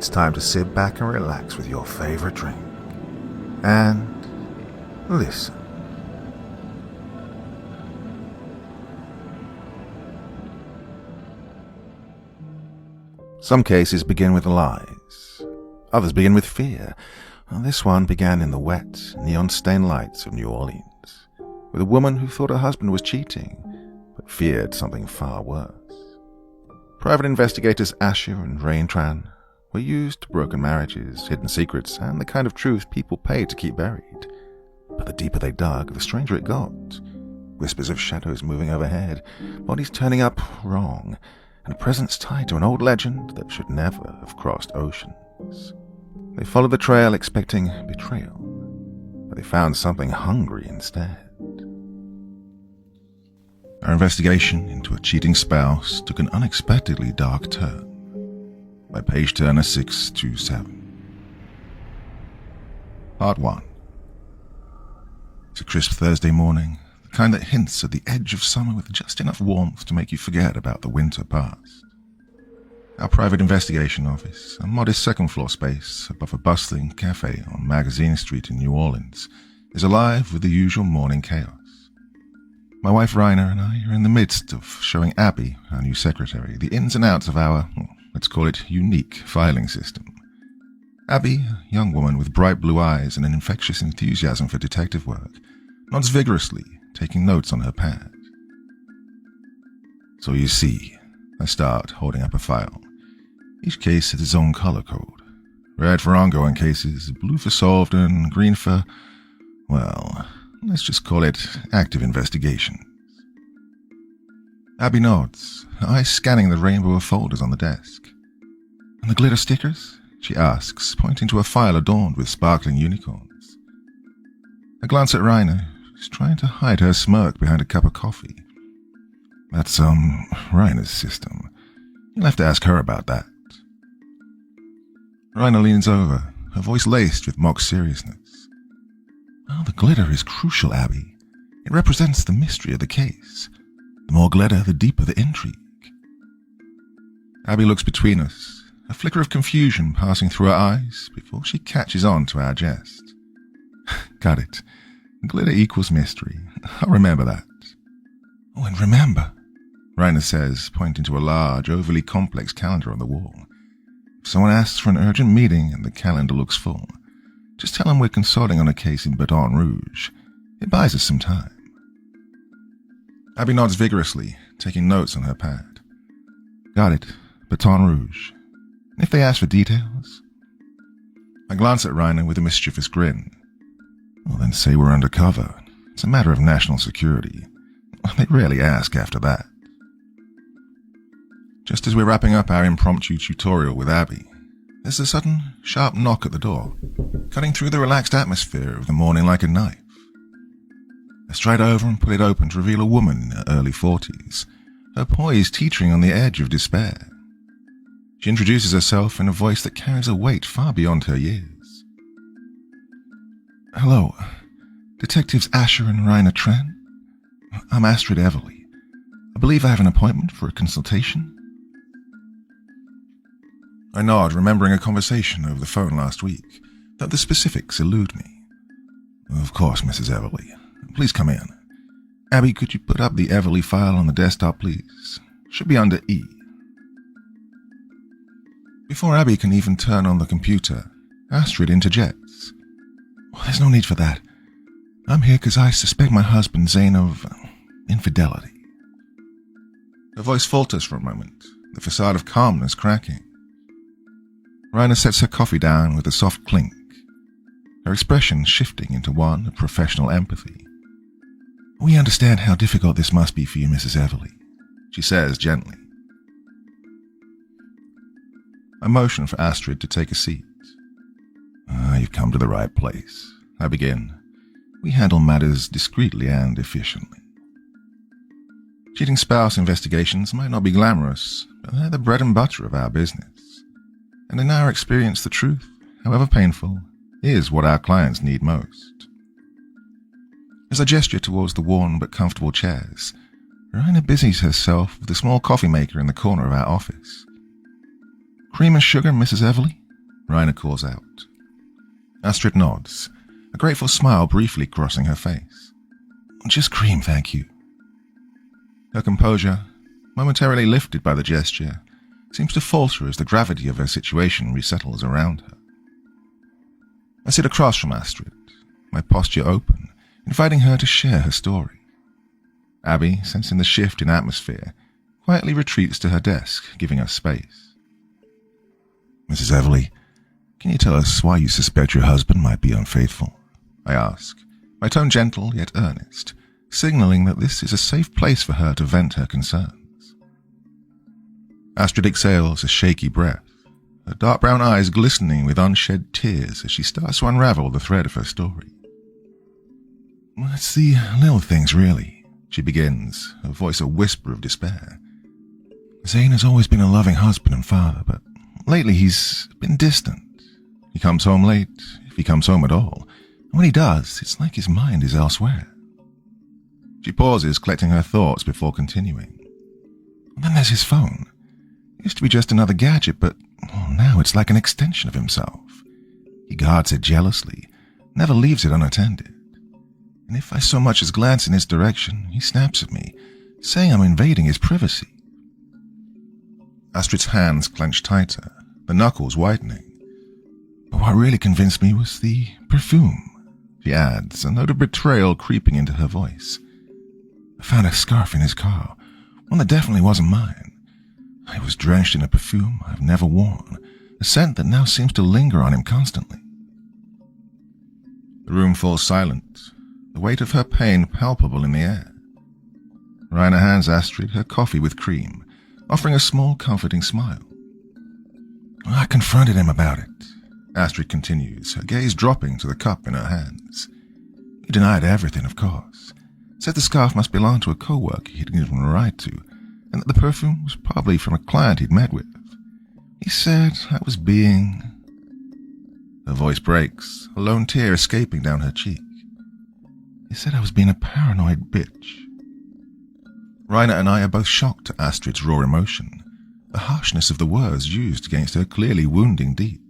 it's time to sit back and relax with your favorite drink. And listen. Some cases begin with lies. Others begin with fear. This one began in the wet, neon-stained lights of New Orleans, with a woman who thought her husband was cheating, but feared something far worse. Private investigators Asher and Reine Tran were used to broken marriages, hidden secrets, and the kind of truth people pay to keep buried. But the deeper they dug, the stranger it got. Whispers of shadows moving overhead, bodies turning up wrong, and a presence tied to an old legend that should never have crossed oceans. They followed the trail expecting betrayal, but they found something hungry instead. Our investigation into a cheating spouse took an unexpectedly dark turn. By page turner 627. Part 1. It's a crisp Thursday morning, the kind that hints at the edge of summer with just enough warmth to make you forget about the winter past. Our private investigation office, a modest second-floor space above a bustling cafe on Magazine Street in New Orleans, is alive with the usual morning chaos. My wife Rainer and I are in the midst of showing Abby, our new secretary, the ins and outs of our, let's call it, unique filing system. Abby, a young woman with bright blue eyes and an infectious enthusiasm for detective work, nods vigorously, taking notes on her pad. So you see, I start, holding up a file. Each case has its own color code. Red for ongoing cases, blue for solved, and green for, well, let's just call it active investigations. Abby nods, her eyes scanning the rainbow of folders on the desk. And the glitter stickers? She asks, pointing to a file adorned with sparkling unicorns. I glance at Rainer, who's trying to hide her smirk behind a cup of coffee. That's, Rainer's system. You'll have to ask her about that. Rainer leans over, her voice laced with mock seriousness. Well, the glitter is crucial, Abby. It represents the mystery of the case. The more glitter, the deeper the intrigue. Abby looks between us, a flicker of confusion passing through her eyes before she catches on to our jest. Got it. Glitter equals mystery. I'll remember that. Oh, and remember, Rainer says, pointing to a large, overly complex calendar on the wall. If someone asks for an urgent meeting and the calendar looks full, just tell them we're consulting on a case in Baton Rouge. It buys us some time. Abby nods vigorously, taking notes on her pad. Got it. Baton Rouge. And if they ask for details? I glance at Rainer with a mischievous grin. Well, then say we're undercover. It's a matter of national security. They rarely ask after that. Just as we're wrapping up our impromptu tutorial with Abby, there's a sudden, sharp knock at the door, cutting through the relaxed atmosphere of the morning like a knife. I stride over and pull it open to reveal a woman in her early 40s, her poise teetering on the edge of despair. She introduces herself in a voice that carries a weight far beyond her years. Hello, Detectives Asher and Reine Tran. I'm Astrid Everly. I believe I have an appointment for a consultation. I nod, remembering a conversation over the phone last week, though the specifics elude me. Of course, Mrs. Everly. Please come in. Abby, could you put up the Everly file on the desktop, please? Should be under E. Before Abby can even turn on the computer, Astrid interjects. Well, there's no need for that. I'm here because I suspect my husband, Zane, of infidelity. Her voice falters for a moment, the facade of calmness cracking. Rainer sets her coffee down with a soft clink, her expression shifting into one of professional empathy. We understand how difficult this must be for you, Mrs. Everly, she says gently. I motion for Astrid to take a seat. You've come to the right place. I begin. We handle matters discreetly and efficiently. Cheating spouse investigations might not be glamorous, but they're the bread and butter of our business. And in our experience, the truth, however painful, is what our clients need most. As I gesture towards the worn but comfortable chairs, Raina busies herself with the small coffee maker in the corner of our office. Cream and sugar, Mrs. Everly? Reine calls out. Astrid nods, a grateful smile briefly crossing her face. Just cream, thank you. Her composure, momentarily lifted by the gesture, seems to falter as the gravity of her situation resettles around her. I sit across from Astrid, my posture open, inviting her to share her story. Abby, sensing the shift in atmosphere, quietly retreats to her desk, giving us space. Mrs. Everly, can you tell us why you suspect your husband might be unfaithful? I ask, my tone gentle yet earnest, signaling that this is a safe place for her to vent her concerns. Astrid exhales a shaky breath, her dark brown eyes glistening with unshed tears as she starts to unravel the thread of her story. It's the little things, really, she begins, her voice a whisper of despair. Zane has always been a loving husband and father, but lately he's been distant. He comes home late, if he comes home at all, and when he does, it's like his mind is elsewhere. She pauses, collecting her thoughts before continuing. And then there's his phone. It used to be just another gadget, but now it's like an extension of himself. He guards it jealously, never leaves it unattended. And if I so much as glance in his direction, he snaps at me, saying I'm invading his privacy. Astrid's hands clench tighter, the knuckles widening. But what really convinced me was the perfume, she adds, a note of betrayal creeping into her voice. I found a scarf in his car, one that definitely wasn't mine. It was drenched in a perfume I've never worn, a scent that now seems to linger on him constantly. The room falls silent, the weight of her pain palpable in the air. Reine hands Astrid her coffee with cream, offering a small, comforting smile. I confronted him about it, Astrid continues, her gaze dropping to the cup in her hands. He denied everything, of course. Said the scarf must belong to a co-worker he didn't even write to, and that the perfume was probably from a client he'd met with. He said I was being... Her voice breaks, a lone tear escaping down her cheek. He said I was being a paranoid bitch. Reine and I are both shocked at Astrid's raw emotion, the harshness of the words used against her clearly wounding deep.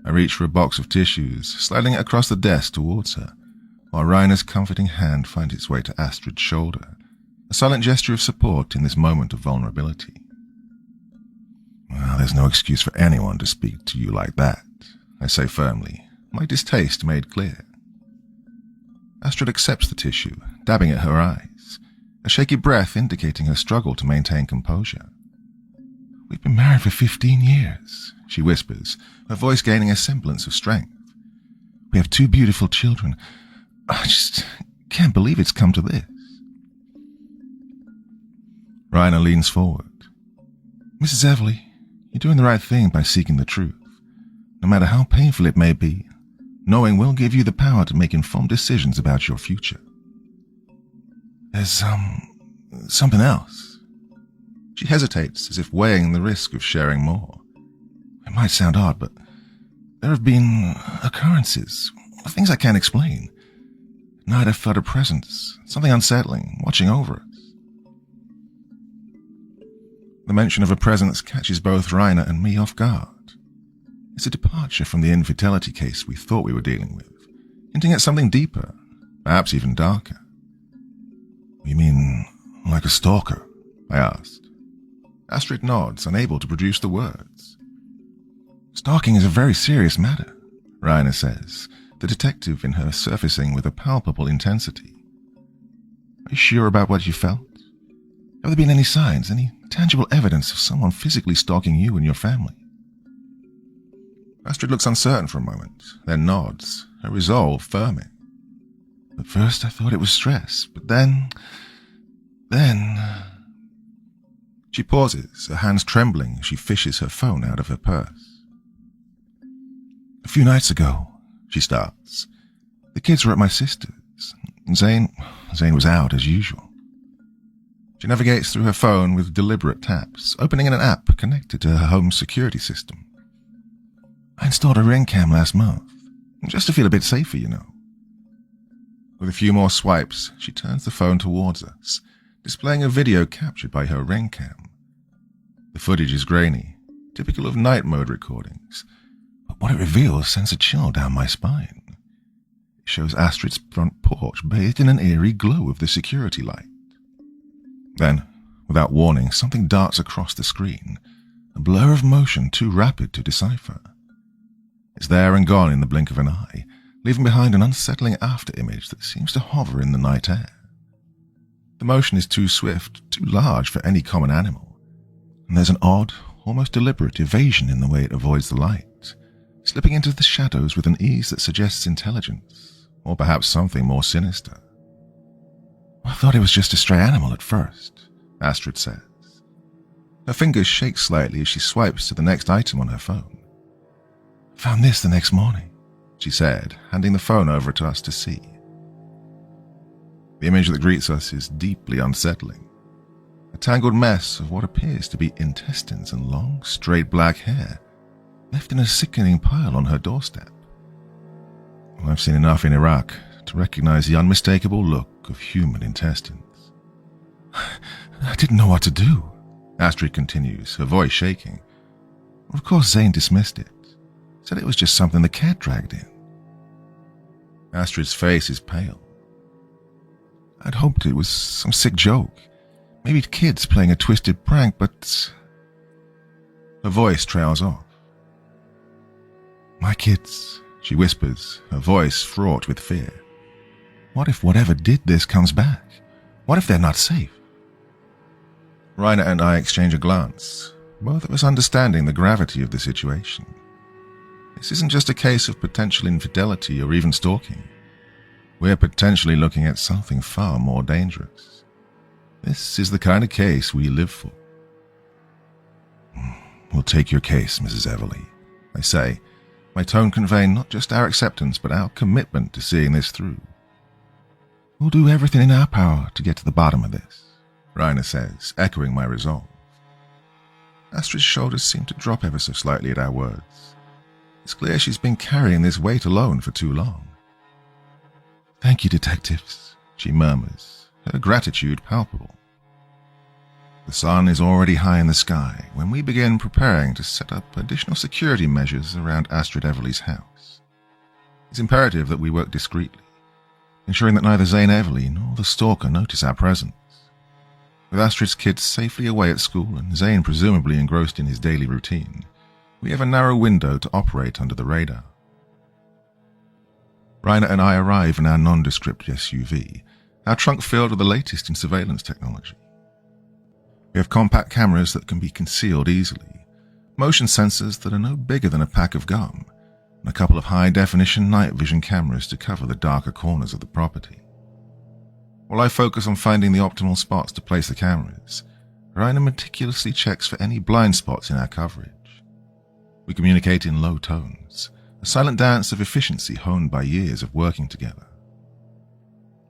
I reach for a box of tissues, sliding it across the desk towards her, while Reine's comforting hand finds its way to Astrid's shoulder, a silent gesture of support in this moment of vulnerability. Well, there's no excuse for anyone to speak to you like that, I say firmly, my distaste made clear. Astrid accepts the tissue, dabbing at her eyes, a shaky breath indicating her struggle to maintain composure. We've been married for 15 years, she whispers, her voice gaining a semblance of strength. We have 2 beautiful children. I just can't believe it's come to this. Reine leans forward. Mrs. Everly, you're doing the right thing by seeking the truth. No matter how painful it may be, knowing will give you the power to make informed decisions about your future. There's, something else. She hesitates as if weighing the risk of sharing more. It might sound odd, but there have been occurrences, things I can't explain. At night I felt a presence, something unsettling, watching over us. The mention of a presence catches both Reine and me off guard. It's a departure from the infidelity case we thought we were dealing with, hinting at something deeper, perhaps even darker. You mean like a stalker? I asked. Astrid nods, unable to produce the words. Stalking is a very serious matter, Reine says, the detective in her surfacing with a palpable intensity. Are you sure about what you felt? Have there been any signs, any tangible evidence of someone physically stalking you and your family? Astrid looks uncertain for a moment, then nods, her resolve firming. At first I thought it was stress, but then... She pauses, her hands trembling as she fishes her phone out of her purse. A few nights ago, she starts. The kids were at my sister's. Zane was out as usual. She navigates through her phone with deliberate taps, opening in an app connected to her home security system. I installed a ring cam last month, just to feel a bit safer, you know. With a few more swipes, she turns the phone towards us, displaying a video captured by her ring cam. The footage is grainy, typical of night mode recordings, What it reveals sends a chill down my spine. It shows Astrid's front porch bathed in an eerie glow of the security light. Then, without warning, something darts across the screen, a blur of motion too rapid to decipher. It's there and gone in the blink of an eye, leaving behind an unsettling after-image that seems to hover in the night air. The motion is too swift, too large for any common animal, and there's an odd, almost deliberate evasion in the way it avoids the light, slipping into the shadows with an ease that suggests intelligence, or perhaps something more sinister. I thought it was just a stray animal at first, Astrid says. Her fingers shake slightly as she swipes to the next item on her phone. Found this the next morning, she said, handing the phone over to us to see. The image that greets us is deeply unsettling. A tangled mess of what appears to be intestines and long, straight black hair, left in a sickening pile on her doorstep. I've seen enough in Iraq to recognize the unmistakable look of human intestines. I didn't know what to do, Astrid continues, her voice shaking. Of course Zane dismissed it, said it was just something the cat dragged in. Astrid's face is pale. I'd hoped it was some sick joke, maybe kids playing a twisted prank, but... Her voice trails off. My kids, she whispers, her voice fraught with fear. What if whatever did this comes back? What if they're not safe? Reine and I exchange a glance, both of us understanding the gravity of the situation. This isn't just a case of potential infidelity or even stalking. We're potentially looking at something far more dangerous. This is the kind of case we live for. We'll take your case, Mrs. Everly, I say, my tone conveying not just our acceptance but our commitment to seeing this through. We'll do everything in our power to get to the bottom of this, Reine says, echoing my resolve. Astrid's shoulders seem to drop ever so slightly at our words. It's clear she's been carrying this weight alone for too long. Thank you, detectives, she murmurs, her gratitude palpable. The sun is already high in the sky when we begin preparing to set up additional security measures around Astrid Everly's house. It's imperative that we work discreetly, ensuring that neither Zane Everly nor the stalker notice our presence. With Astrid's kids safely away at school and Zane presumably engrossed in his daily routine, we have a narrow window to operate under the radar. Reine and I arrive in our nondescript SUV, our trunk filled with the latest in surveillance technology. We have compact cameras that can be concealed easily, motion sensors that are no bigger than a pack of gum, and a couple of high-definition night vision cameras to cover the darker corners of the property. While I focus on finding the optimal spots to place the cameras, Reine meticulously checks for any blind spots in our coverage. We communicate in low tones, a silent dance of efficiency honed by years of working together.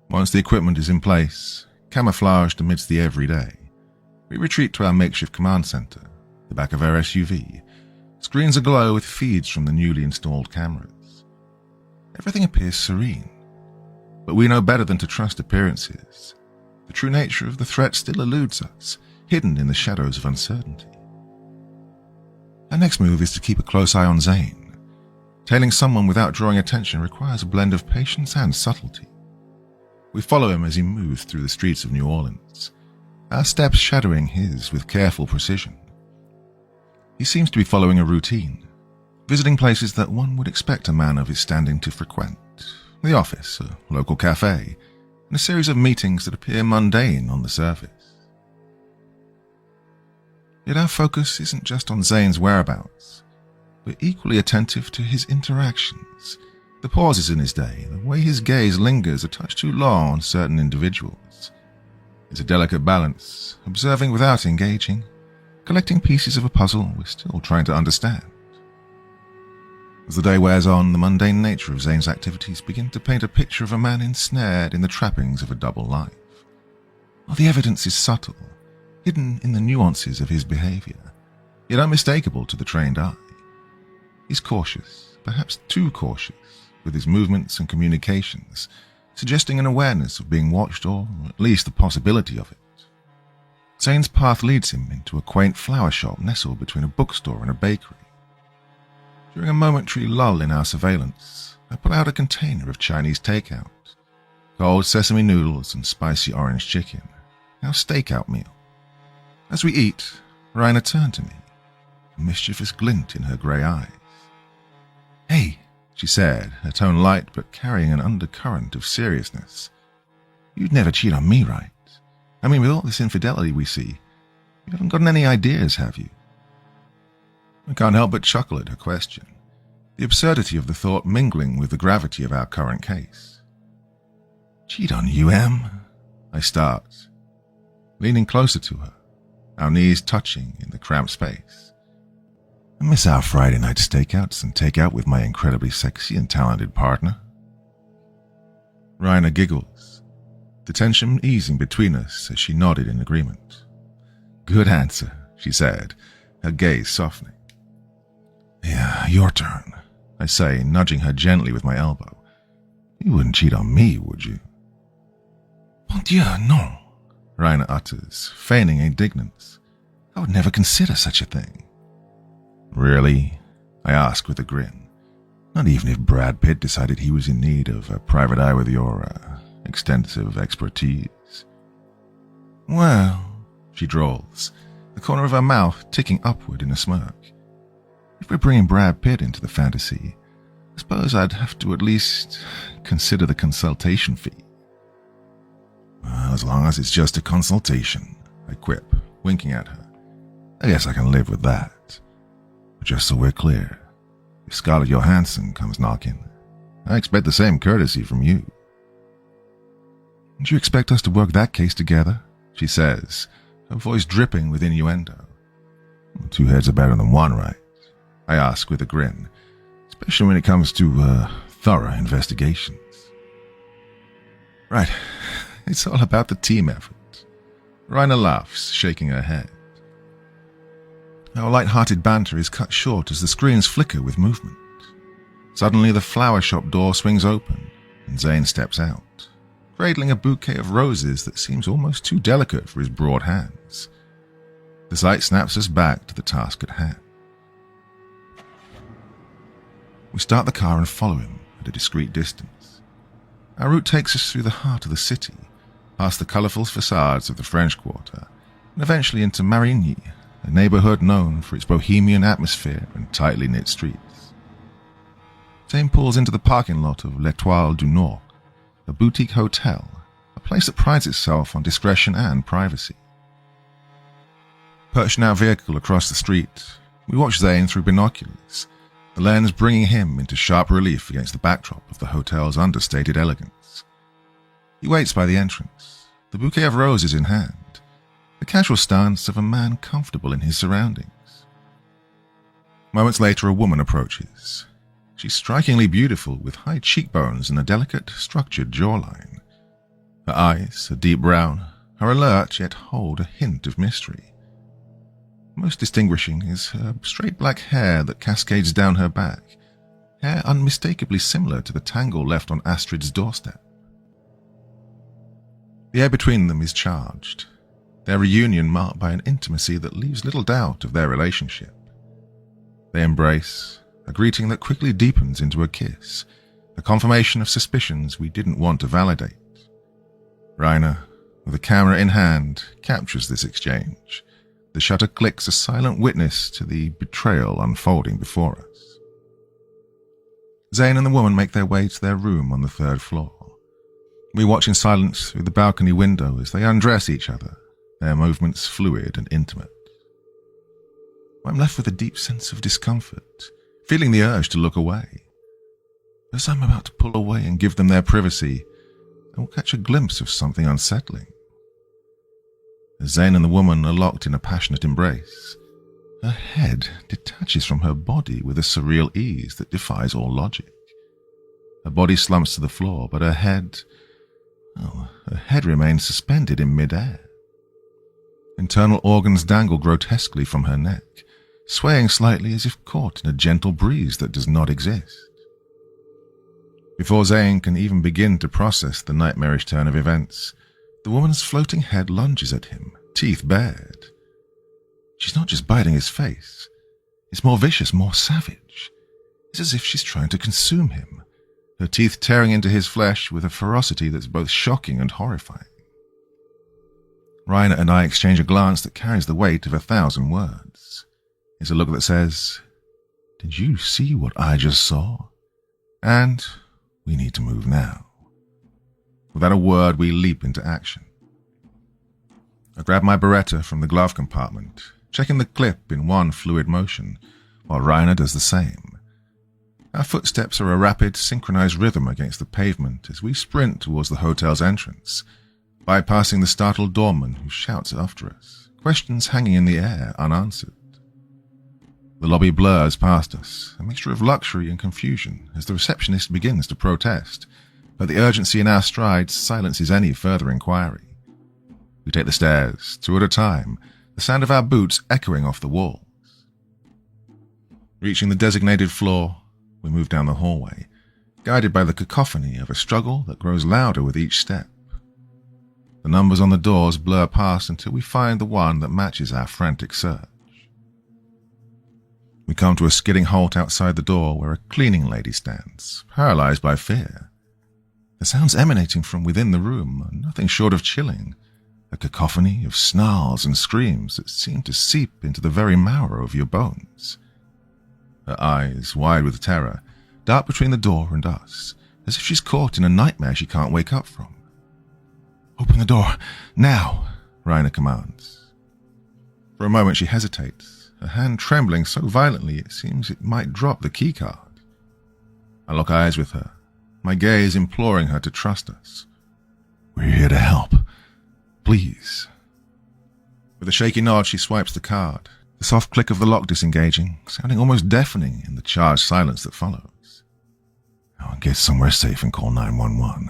Once the equipment is in place, camouflaged amidst the everyday, we retreat to our makeshift command center, the back of our SUV, screens aglow with feeds from the newly installed cameras. Everything appears serene, but we know better than to trust appearances. The true nature of the threat still eludes us, hidden in the shadows of uncertainty. Our next move is to keep a close eye on Zane. Tailing someone without drawing attention requires a blend of patience and subtlety. We follow him as he moves through the streets of New Orleans, our steps shadowing his with careful precision. He seems to be following a routine, visiting places that one would expect a man of his standing to frequent, the office, a local cafe, and a series of meetings that appear mundane on the surface. Yet our focus isn't just on Zane's whereabouts. We're equally attentive to his interactions, the pauses in his day, the way his gaze lingers a touch too long on certain individuals. It's a delicate balance, observing without engaging, collecting pieces of a puzzle we're still trying to understand. As the day wears on, the mundane nature of Zane's activities begin to paint a picture of a man ensnared in the trappings of a double life. While the evidence is subtle, hidden in the nuances of his behavior, yet unmistakable to the trained eye. He's cautious, perhaps too cautious, with his movements and communications, suggesting an awareness of being watched or at least the possibility of it. Zane's path leads him into a quaint flower shop nestled between a bookstore and a bakery. During a momentary lull in our surveillance, I pull out a container of Chinese takeout, cold sesame noodles and spicy orange chicken, our stakeout meal. As we eat, Reine turned to me, a mischievous glint in her grey eyes. "Hey," she said, her tone light but carrying an undercurrent of seriousness. "You'd never cheat on me, right? I mean, with all this infidelity we see, you haven't gotten any ideas, have you?" I can't help but chuckle at her question, the absurdity of the thought mingling with the gravity of our current case. "Cheat on you, Em?" I start, leaning closer to her, our knees touching in the cramped space. "I miss our Friday night stakeouts and takeout with my incredibly sexy and talented partner." Reine giggles, the tension easing between us as she nodded in agreement. "Good answer," she said, her gaze softening. "Yeah, your turn," I say, nudging her gently with my elbow. "You wouldn't cheat on me, would you?" "Mon Dieu, non," Reine utters, feigning indignance. "I would never consider such a thing." "Really?" I ask with a grin. "Not even if Brad Pitt decided he was in need of a private eye with your extensive expertise?" "Well," she drawls, the corner of her mouth ticking upward in a smirk. "If we're bringing Brad Pitt into the fantasy, I suppose I'd have to at least consider the consultation fee." "Well, as long as it's just a consultation," I quip, winking at her. "I guess I can live with that. But just so we're clear, if Scarlett Johansson comes knocking, I expect the same courtesy from you." "Do you expect us to work that case together?" she says, her voice dripping with innuendo. "Two heads are better than one, right?" I ask with a grin, especially when it comes to thorough investigations. "Right, it's all about the team effort." Reine laughs, shaking her head. Our light-hearted banter is cut short as the screens flicker with movement. Suddenly the flower shop door swings open and Zane steps out, cradling a bouquet of roses that seems almost too delicate for his broad hands. The sight snaps us back to the task at hand. We start the car and follow him at a discreet distance. Our route takes us through the heart of the city, past the colourful facades of the French Quarter, and eventually into Marigny, a neighbourhood known for its bohemian atmosphere and tightly knit streets. Zane pulls into the parking lot of L'Étoile du Nord, a boutique hotel, a place that prides itself on discretion and privacy. Perched in our vehicle across the street, we watch Zane through binoculars, the lens bringing him into sharp relief against the backdrop of the hotel's understated elegance. He waits by the entrance, the bouquet of roses in hand, the casual stance of a man comfortable in his surroundings. Moments later, a woman approaches. She's strikingly beautiful with high cheekbones and a delicate, structured jawline. Her eyes, a deep brown, are alert yet hold a hint of mystery. Most distinguishing is her straight black hair that cascades down her back, hair unmistakably similar to the tangle left on Astrid's doorstep. The air between them is charged, their reunion marked by an intimacy that leaves little doubt of their relationship. They embrace, a greeting that quickly deepens into a kiss, a confirmation of suspicions we didn't want to validate. Reine, with a camera in hand, captures this exchange. The shutter clicks a silent witness to the betrayal unfolding before us. Zane and the woman make their way to their room on the 3rd floor. We watch in silence through the balcony window as they undress each other, their movements fluid and intimate. I'm left with a deep sense of discomfort, feeling the urge to look away. As I'm about to pull away and give them their privacy, I will catch a glimpse of something unsettling. As Zane and the woman are locked in a passionate embrace, her head detaches from her body with a surreal ease that defies all logic. Her body slumps to the floor, but her head remains suspended in mid-air. Internal organs dangle grotesquely from her neck, swaying slightly as if caught in a gentle breeze that does not exist. Before Zane can even begin to process the nightmarish turn of events, the woman's floating head lunges at him, teeth bared. She's not just biting his face. It's more vicious, more savage. It's as if she's trying to consume him, her teeth tearing into his flesh with a ferocity that's both shocking and horrifying. Reine and I exchange a glance that carries the weight of 1,000 words. It's a look that says, "Did you see what I just saw? And we need to move now." Without a word, we leap into action. I grab my Beretta from the glove compartment, checking the clip in one fluid motion, while Reine does the same. Our footsteps are a rapid, synchronized rhythm against the pavement as we sprint towards the hotel's entrance, bypassing the startled doorman who shouts after us, questions hanging in the air unanswered. The lobby blurs past us, a mixture of luxury and confusion as the receptionist begins to protest, but the urgency in our strides silences any further inquiry. We take the stairs, two at a time, the sound of our boots echoing off the walls. Reaching the designated floor, we move down the hallway, guided by the cacophony of a struggle that grows louder with each step. The numbers on the doors blur past until we find the one that matches our frantic search. We come to a skidding halt outside the door where a cleaning lady stands, paralyzed by fear. The sounds emanating from within the room are nothing short of chilling, a cacophony of snarls and screams that seem to seep into the very marrow of your bones. Her eyes, wide with terror, dart between the door and us, as if she's caught in a nightmare she can't wake up from. "Open the door, now," Reine commands. For a moment she hesitates, her hand trembling so violently it seems it might drop the keycard. I lock eyes with her, my gaze imploring her to trust us. "We're here to help. Please." With a shaky nod, she swipes the card, the soft click of the lock disengaging, sounding almost deafening in the charged silence that follows. "Now get somewhere safe and call 911.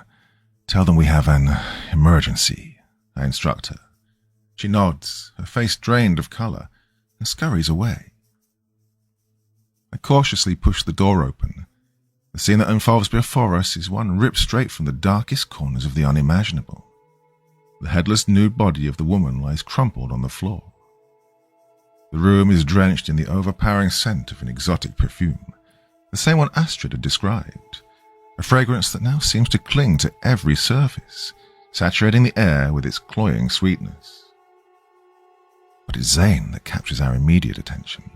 Tell them we have an emergency," I instruct her. She nods, her face drained of color, and scurries away. I cautiously push the door open. The scene that unfolds before us is one ripped straight from the darkest corners of the unimaginable. The headless nude body of the woman lies crumpled on the floor. The room is drenched in the overpowering scent of an exotic perfume, the same one Astrid had described, a fragrance that now seems to cling to every surface, saturating the air with its cloying sweetness. But it's Zane that captures our immediate attention.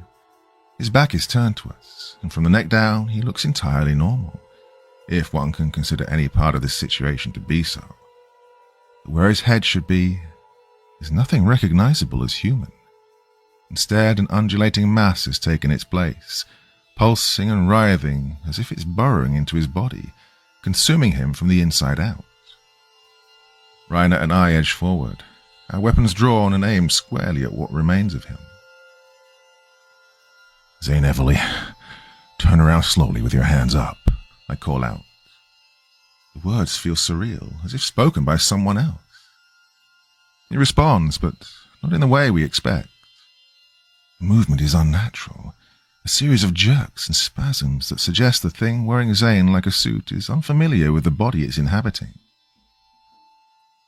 His back is turned to us, and from the neck down he looks entirely normal, if one can consider any part of this situation to be so. But where his head should be is nothing recognizable as human. Instead, an undulating mass has taken its place, pulsing and writhing as if it's burrowing into his body, consuming him from the inside out. Reine and I edge forward, our weapons drawn and aimed squarely at what remains of him. "Zane Everly, turn around slowly with your hands up," I call out. The words feel surreal, as if spoken by someone else. He responds, but not in the way we expect. The movement is unnatural, a series of jerks and spasms that suggest the thing wearing Zane like a suit is unfamiliar with the body it's inhabiting.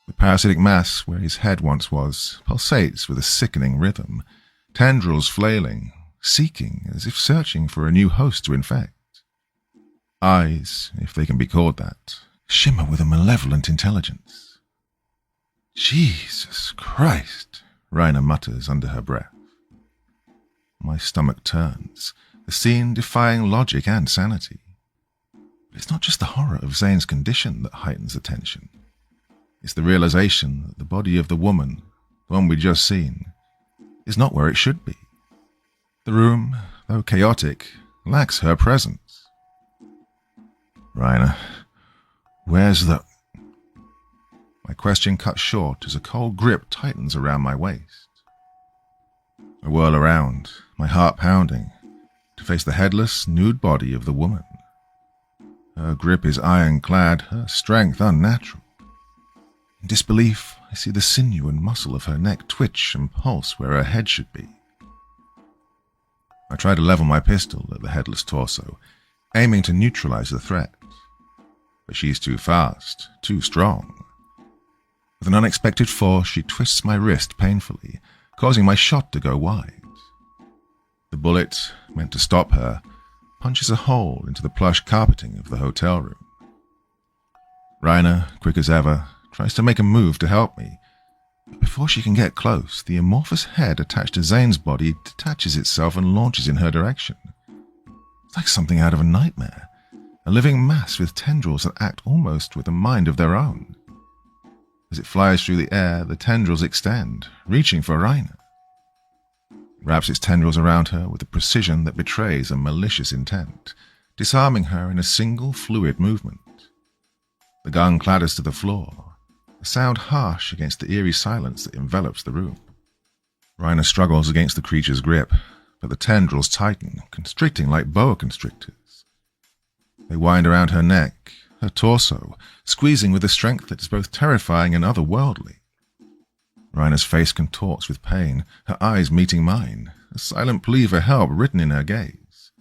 The parasitic mass where his head once was pulsates with a sickening rhythm, tendrils flailing, seeking as if searching for a new host to infect. Eyes, if they can be called that, shimmer with a malevolent intelligence. "Jesus Christ," Reine mutters under her breath. My stomach turns, the scene defying logic and sanity. But it's not just the horror of Zane's condition that heightens the tension. It's the realization that the body of the woman, the one we'd just seen, is not where it should be. The room, though chaotic, lacks her presence. "Reine, where's the—" My question cut short as a cold grip tightens around my waist. I whirl around, my heart pounding, to face the headless, nude body of the woman. Her grip is ironclad, her strength unnatural. In disbelief, I see the sinew and muscle of her neck twitch and pulse where her head should be. I try to level my pistol at the headless torso, aiming to neutralize the threat. But she's too fast, too strong. With an unexpected force, she twists my wrist painfully, causing my shot to go wide. The bullet, meant to stop her, punches a hole into the plush carpeting of the hotel room. Reine, quick as ever, tries to make a move to help me, but before she can get close, the amorphous head attached to Zane's body detaches itself and launches in her direction. It's like something out of a nightmare, a living mass with tendrils that act almost with a mind of their own. As it flies through the air, the tendrils extend, reaching for Reine. It wraps its tendrils around her with a precision that betrays a malicious intent, disarming her in a single fluid movement. The gun clatters to the floor, a sound harsh against the eerie silence that envelops the room. Reine struggles against the creature's grip, but the tendrils tighten, constricting like boa constrictors. They wind around her neck, her torso, squeezing with a strength that is both terrifying and otherworldly. Reine's face contorts with pain, her eyes meeting mine, a silent plea for help written in her gaze.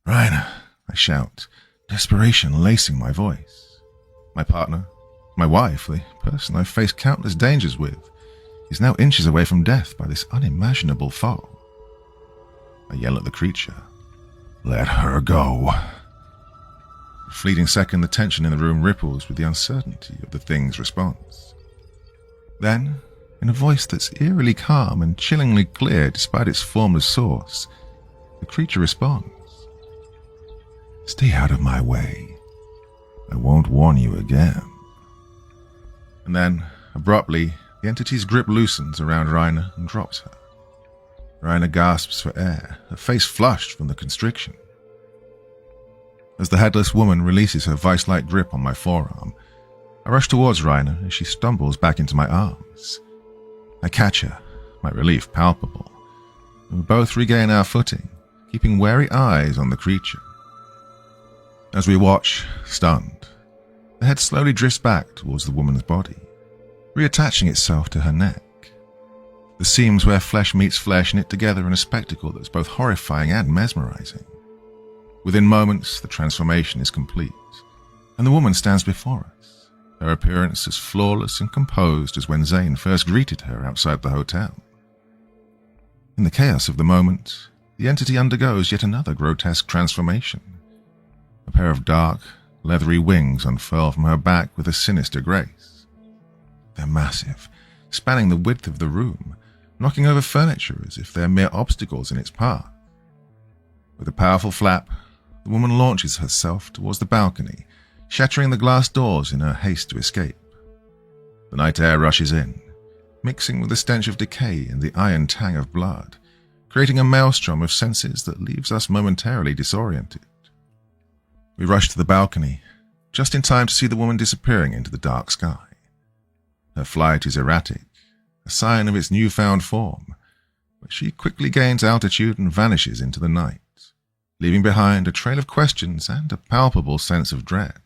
"Reine," I shout, desperation lacing my voice. My partner, my wife, the person I've faced countless dangers with, is now inches away from death by this unimaginable foe. I yell at the creature, "Let her go." For a fleeting second, the tension in the room ripples with the uncertainty of the thing's response. Then, in a voice that's eerily calm and chillingly clear despite its formless source, the creature responds, "Stay out of my way. I won't warn you again." And then, abruptly, the entity's grip loosens around Reine and drops her. Reine gasps for air, her face flushed from the constriction. As the headless woman releases her vice-like grip on my forearm, I rush towards Reine as she stumbles back into my arms. I catch her, my relief palpable, and we both regain our footing, keeping wary eyes on the creature. As we watch, stunned, the head slowly drifts back towards the woman's body, reattaching itself to her neck. The seams where flesh meets flesh knit together in a spectacle that's both horrifying and mesmerizing. Within moments, the transformation is complete, and the woman stands before us, her appearance as flawless and composed as when Zane first greeted her outside the hotel. In the chaos of the moment, the entity undergoes yet another grotesque transformation. A pair of dark, leathery wings unfurl from her back with a sinister grace. They're massive, spanning the width of the room, knocking over furniture as if they're mere obstacles in its path. With a powerful flap, the woman launches herself towards the balcony, shattering the glass doors in her haste to escape. The night air rushes in, mixing with the stench of decay and the iron tang of blood, creating a maelstrom of senses that leaves us momentarily disoriented. We rush to the balcony, just in time to see the woman disappearing into the dark sky. Her flight is erratic, a sign of its newfound form, but she quickly gains altitude and vanishes into the night, leaving behind a trail of questions and a palpable sense of dread.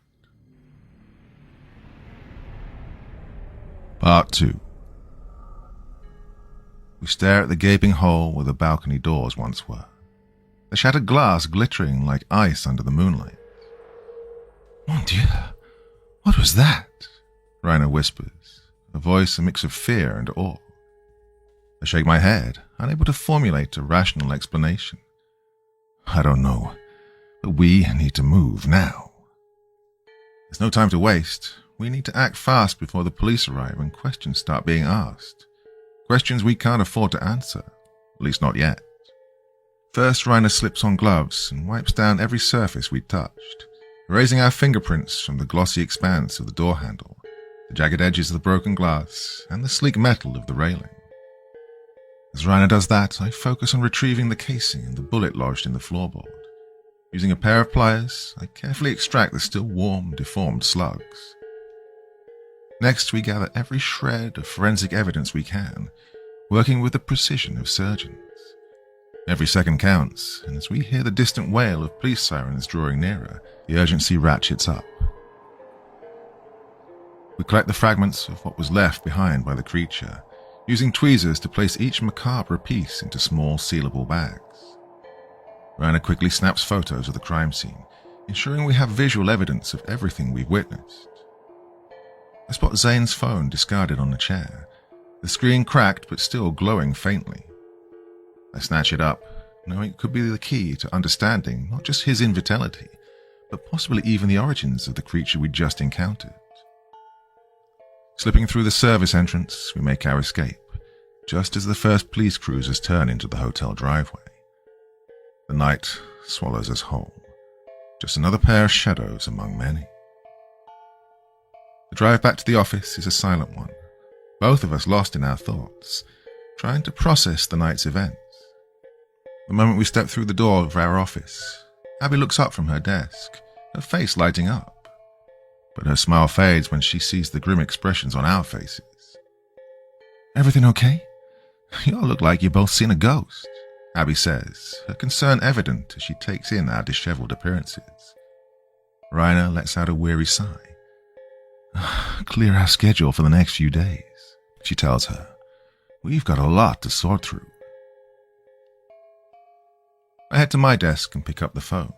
Part 2. We stare at the gaping hole where the balcony doors once were, the shattered glass glittering like ice under the moonlight. "Mon Dieu, what was that?" Reine whispers, a voice a mix of fear and awe. I shake my head, unable to formulate a rational explanation. "I don't know, but we need to move now." There's no time to waste. We need to act fast before the police arrive and questions start being asked. Questions we can't afford to answer, at least not yet. First, Reine slips on gloves and wipes down every surface we'd touched, erasing our fingerprints from the glossy expanse of the door handle, the jagged edges of the broken glass, and the sleek metal of the railing. As Reine does that, I focus on retrieving the casing and the bullet lodged in the floorboard. Using a pair of pliers, I carefully extract the still warm, deformed slugs. Next, we gather every shred of forensic evidence we can, working with the precision of surgeons. Every second counts, and as we hear the distant wail of police sirens drawing nearer, the urgency ratchets up. We collect the fragments of what was left behind by the creature, using tweezers to place each macabre piece into small, sealable bags. Reine quickly snaps photos of the crime scene, ensuring we have visual evidence of everything we've witnessed. I spot Zane's phone discarded on the chair, the screen cracked but still glowing faintly. I snatch it up, knowing it could be the key to understanding not just his infidelity, but possibly even the origins of the creature we'd just encountered. Slipping through the service entrance, we make our escape, just as the first police cruisers turn into the hotel driveway. The night swallows us whole, just another pair of shadows among many. The drive back to the office is a silent one, both of us lost in our thoughts, trying to process the night's events. The moment we step through the door of our office, Abby looks up from her desk, her face lighting up. But her smile fades when she sees the grim expressions on our faces. "Everything okay? You all look like you've both seen a ghost," Abby says, her concern evident as she takes in our disheveled appearances. Reine lets out a weary sigh. "Clear our schedule for the next few days," she tells her. "We've got a lot to sort through." I head to my desk and pick up the phone.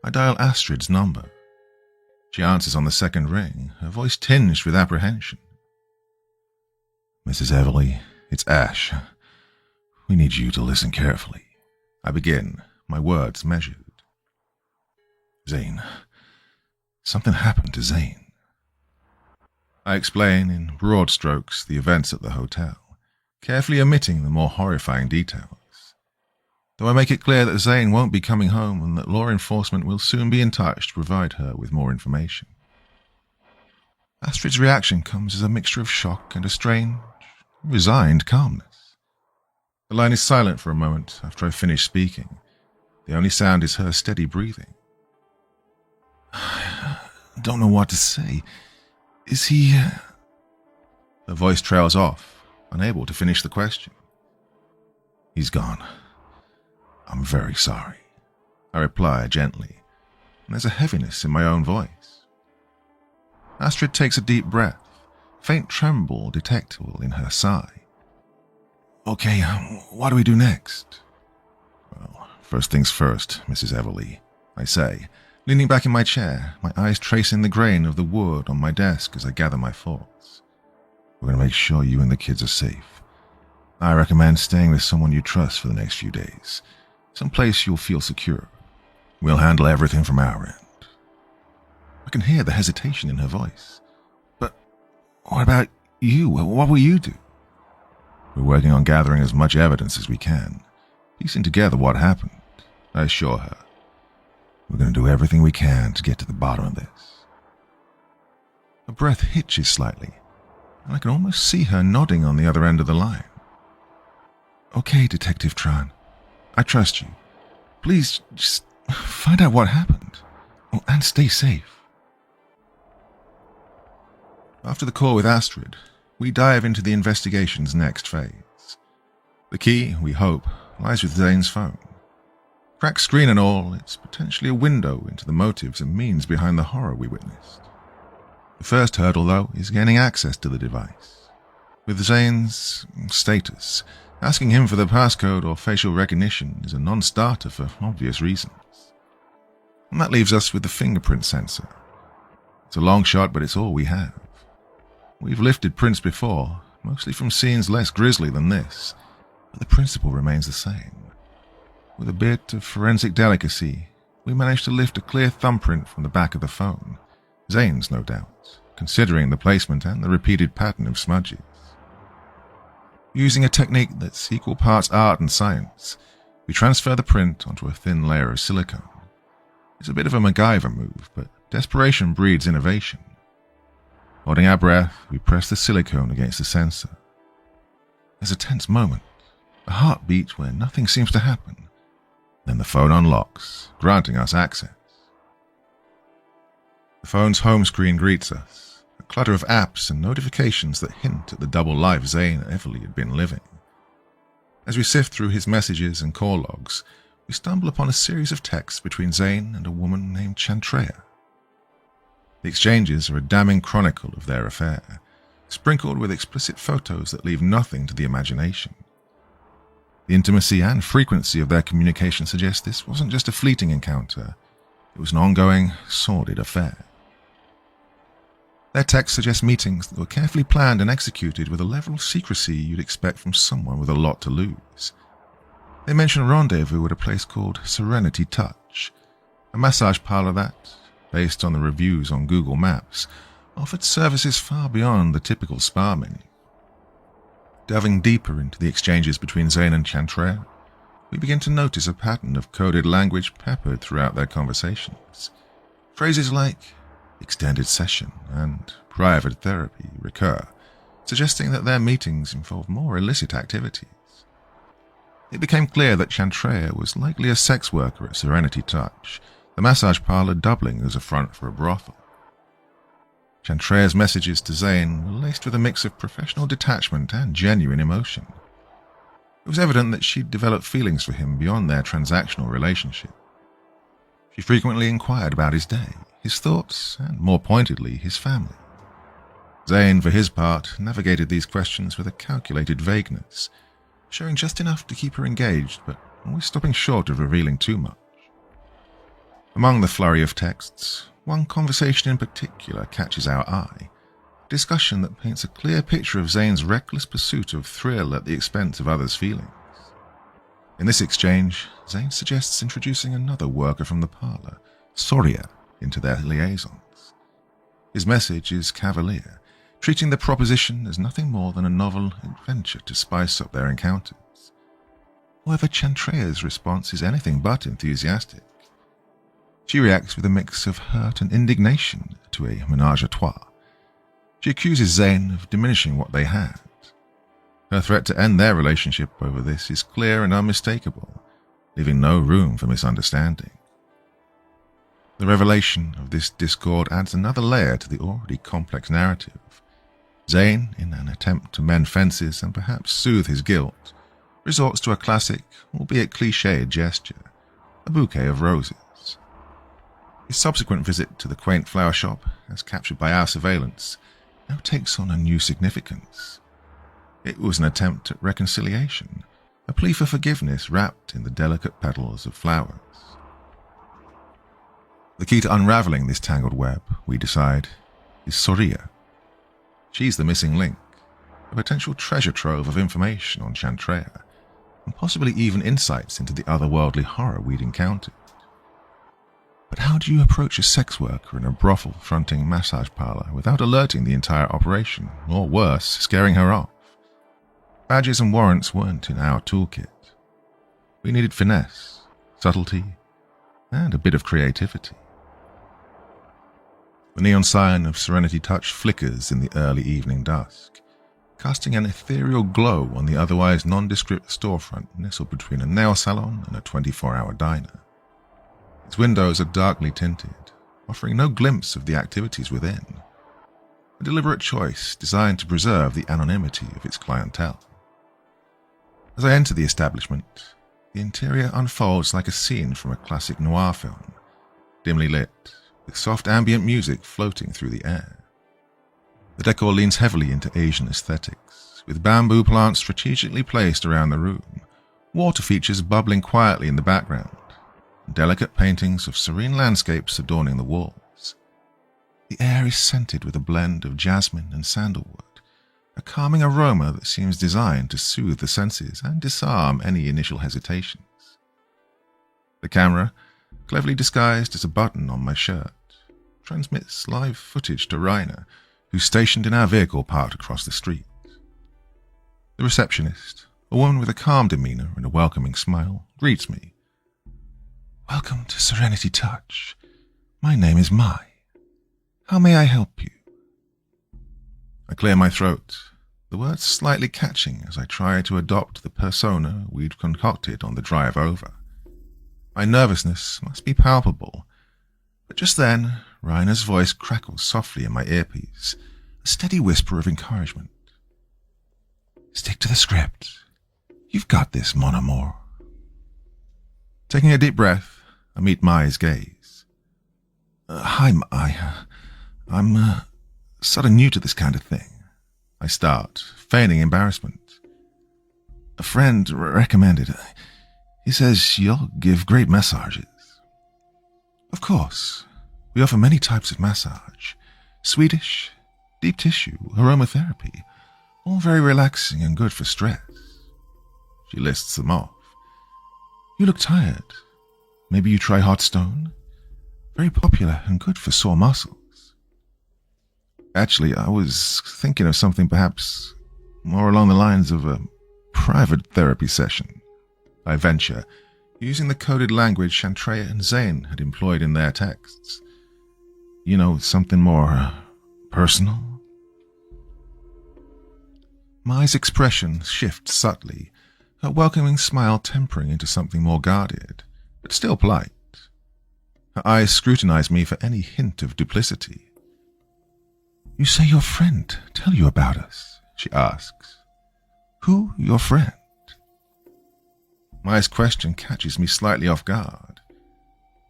I dial Astrid's number. She answers on the second ring, her voice tinged with apprehension. "Mrs. Everly, it's Ash. We need you to listen carefully." I begin, my words measured. "Zane. Something happened to Zane." I explain in broad strokes the events at the hotel, carefully omitting the more horrifying details. Though I make it clear that Zane won't be coming home and that law enforcement will soon be in touch to provide her with more information. Astrid's reaction comes as a mixture of shock and a strange, resigned calmness. The line is silent for a moment after I finish speaking. The only sound is her steady breathing. "I don't know what to say. Is he..." Her voice trails off, unable to finish the question. "He's gone. I'm very sorry," I reply gently, and there's a heaviness in my own voice. Astrid takes a deep breath, faint tremble detectable in her sigh. "Okay, what do we do next?" "Well, first things first, Mrs. Everly," I say, leaning back in my chair, my eyes tracing the grain of the wood on my desk as I gather my thoughts. "We're going to make sure you and the kids are safe. I recommend staying with someone you trust for the next few days. Someplace you'll feel secure. We'll handle everything from our end." I can hear the hesitation in her voice. "But what about you? What will you do?" "We're working on gathering as much evidence as we can, piecing together what happened," I assure her. "We're going to do everything we can to get to the bottom of this." Her breath hitches slightly, and I can almost see her nodding on the other end of the line. "Okay, Detective Tran. I trust you. Please, just find out what happened. Oh, and stay safe." After the call with Astrid, we dive into the investigation's next phase. The key, we hope, lies with Zane's phone. Cracked screen and all, it's potentially a window into the motives and means behind the horror we witnessed. The first hurdle, though, is gaining access to the device. With Zane's status, asking him for the passcode or facial recognition is a non-starter for obvious reasons. And that leaves us with the fingerprint sensor. It's a long shot, but it's all we have. We've lifted prints before, mostly from scenes less grisly than this, but the principle remains the same. With a bit of forensic delicacy, we managed to lift a clear thumbprint from the back of the phone. Zane's, no doubt, considering the placement and the repeated pattern of smudges. Using a technique that's equal parts art and science, we transfer the print onto a thin layer of silicone. It's a bit of a MacGyver move, but desperation breeds innovation. Holding our breath, we press the silicone against the sensor. There's a tense moment, a heartbeat where nothing seems to happen. Then the phone unlocks, granting us access. The phone's home screen greets us. A clutter of apps and notifications that hint at the double life Zane Everly had been living. As we sift through his messages and call logs, we stumble upon a series of texts between Zane and a woman named Chantrea. The exchanges are a damning chronicle of their affair, sprinkled with explicit photos that leave nothing to the imagination. The intimacy and frequency of their communication suggest this wasn't just a fleeting encounter, it was an ongoing, sordid affair. Their text suggests meetings that were carefully planned and executed with a level of secrecy you'd expect from someone with a lot to lose. They mention a rendezvous at a place called Serenity Touch, a massage parlor that, based on the reviews on Google Maps, offered services far beyond the typical spa menu. Delving deeper into the exchanges between Zane and Chantrelle, we begin to notice a pattern of coded language peppered throughout their conversations. Phrases like extended session and private therapy recur, suggesting that their meetings involve more illicit activities. It became clear that Chantrelle was likely a sex worker at Serenity Touch, the massage parlor doubling as a front for a brothel. Chantrelle's messages to Zane were laced with a mix of professional detachment and genuine emotion. It was evident that she'd developed feelings for him beyond their transactional relationship. She frequently inquired about his day, his thoughts, and more pointedly, his family. Zane, for his part, navigated these questions with a calculated vagueness, showing just enough to keep her engaged, but always stopping short of revealing too much. Among the flurry of texts, one conversation in particular catches our eye, a discussion that paints a clear picture of Zane's reckless pursuit of thrill at the expense of others' feelings. In this exchange, Zane suggests introducing another worker from the parlor, Soria, into their liaisons. His message is cavalier, treating the proposition as nothing more than a novel adventure to spice up their encounters. However, Chantrelle's response is anything but enthusiastic. She reacts with a mix of hurt and indignation to a ménage à trois. She accuses Zane of diminishing what they had. Her threat to end their relationship over this is clear and unmistakable, leaving no room for misunderstanding. The revelation of this discord adds another layer to the already complex narrative. Zane, in an attempt to mend fences and perhaps soothe his guilt, resorts to a classic, albeit cliched gesture, a bouquet of roses. His subsequent visit to the quaint flower shop, as captured by our surveillance, now takes on a new significance. It was an attempt at reconciliation, a plea for forgiveness wrapped in the delicate petals of flowers. The key to unraveling this tangled web, we decide, is Soria. She's the missing link, a potential treasure trove of information on Chantrelle, and possibly even insights into the otherworldly horror we'd encountered. But how do you approach a sex worker in a brothel-fronting massage parlor without alerting the entire operation, or worse, scaring her off? Badges and warrants weren't in our toolkit. We needed finesse, subtlety, and a bit of creativity. The neon sign of Serenity Touch flickers in the early evening dusk, casting an ethereal glow on the otherwise nondescript storefront nestled between a nail salon and a 24-hour diner. Its windows are darkly tinted, offering no glimpse of the activities within, a deliberate choice designed to preserve the anonymity of its clientele. As I enter the establishment, the interior unfolds like a scene from a classic noir film, dimly lit, with soft ambient music floating through the air. The decor leans heavily into Asian aesthetics, with bamboo plants strategically placed around the room, water features bubbling quietly in the background, and delicate paintings of serene landscapes adorning the walls. The air is scented with a blend of jasmine and sandalwood, a calming aroma that seems designed to soothe the senses and disarm any initial hesitations. The camera, cleverly disguised as a button on my shirt, transmits live footage to Reine, who's stationed in our vehicle parked across the street. The receptionist, a woman with a calm demeanor and a welcoming smile, greets me. "Welcome to Serenity Touch. My name is Mai. How may I help you?" I clear my throat, the words slightly catching as I try to adopt the persona we'd concocted on the drive over. My nervousness must be palpable, but just then, Reine's voice crackles softly in my earpiece, a steady whisper of encouragement. "Stick to the script. You've got this, mon amour." Taking a deep breath, I meet Mai's gaze. "Hi, Mai. I'm sort of new to this kind of thing," I start, feigning embarrassment. "A friend recommended. He says you'll give great massages." "Of course. We offer many types of massage. Swedish, deep tissue, aromatherapy. All very relaxing and good for stress." She lists them off, You look tired. Maybe you try hot stone? Very popular and good for sore muscles. Actually, I was thinking of something perhaps more along the lines of a private therapy session, I venture, using the coded language Shantrea and Zane had employed in their texts. You know, something more personal? Mai's expression shifts subtly, her welcoming smile tempering into something more guarded, but still polite. Her eyes scrutinize me for any hint of duplicity. You say your friend tell you about us, she asks. Who your friend? Mai's question catches me slightly off guard.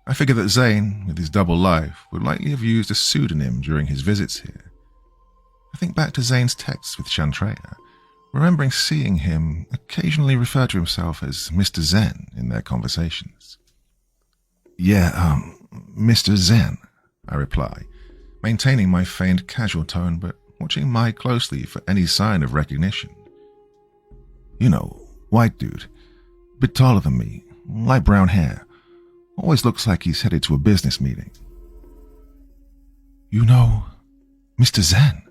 I figure that Zane, with his double life, would likely have used a pseudonym during his visits here. I think back to Zane's texts with Shantrea, remembering seeing him occasionally refer to himself as Mr. Zen in their conversations. Yeah, Mr. Zen, I reply, maintaining my feigned casual tone but watching Mai closely for any sign of recognition. You know, white dude, bit taller than me, light brown hair, always looks like he's headed to a business meeting. You know, Mr. Zen?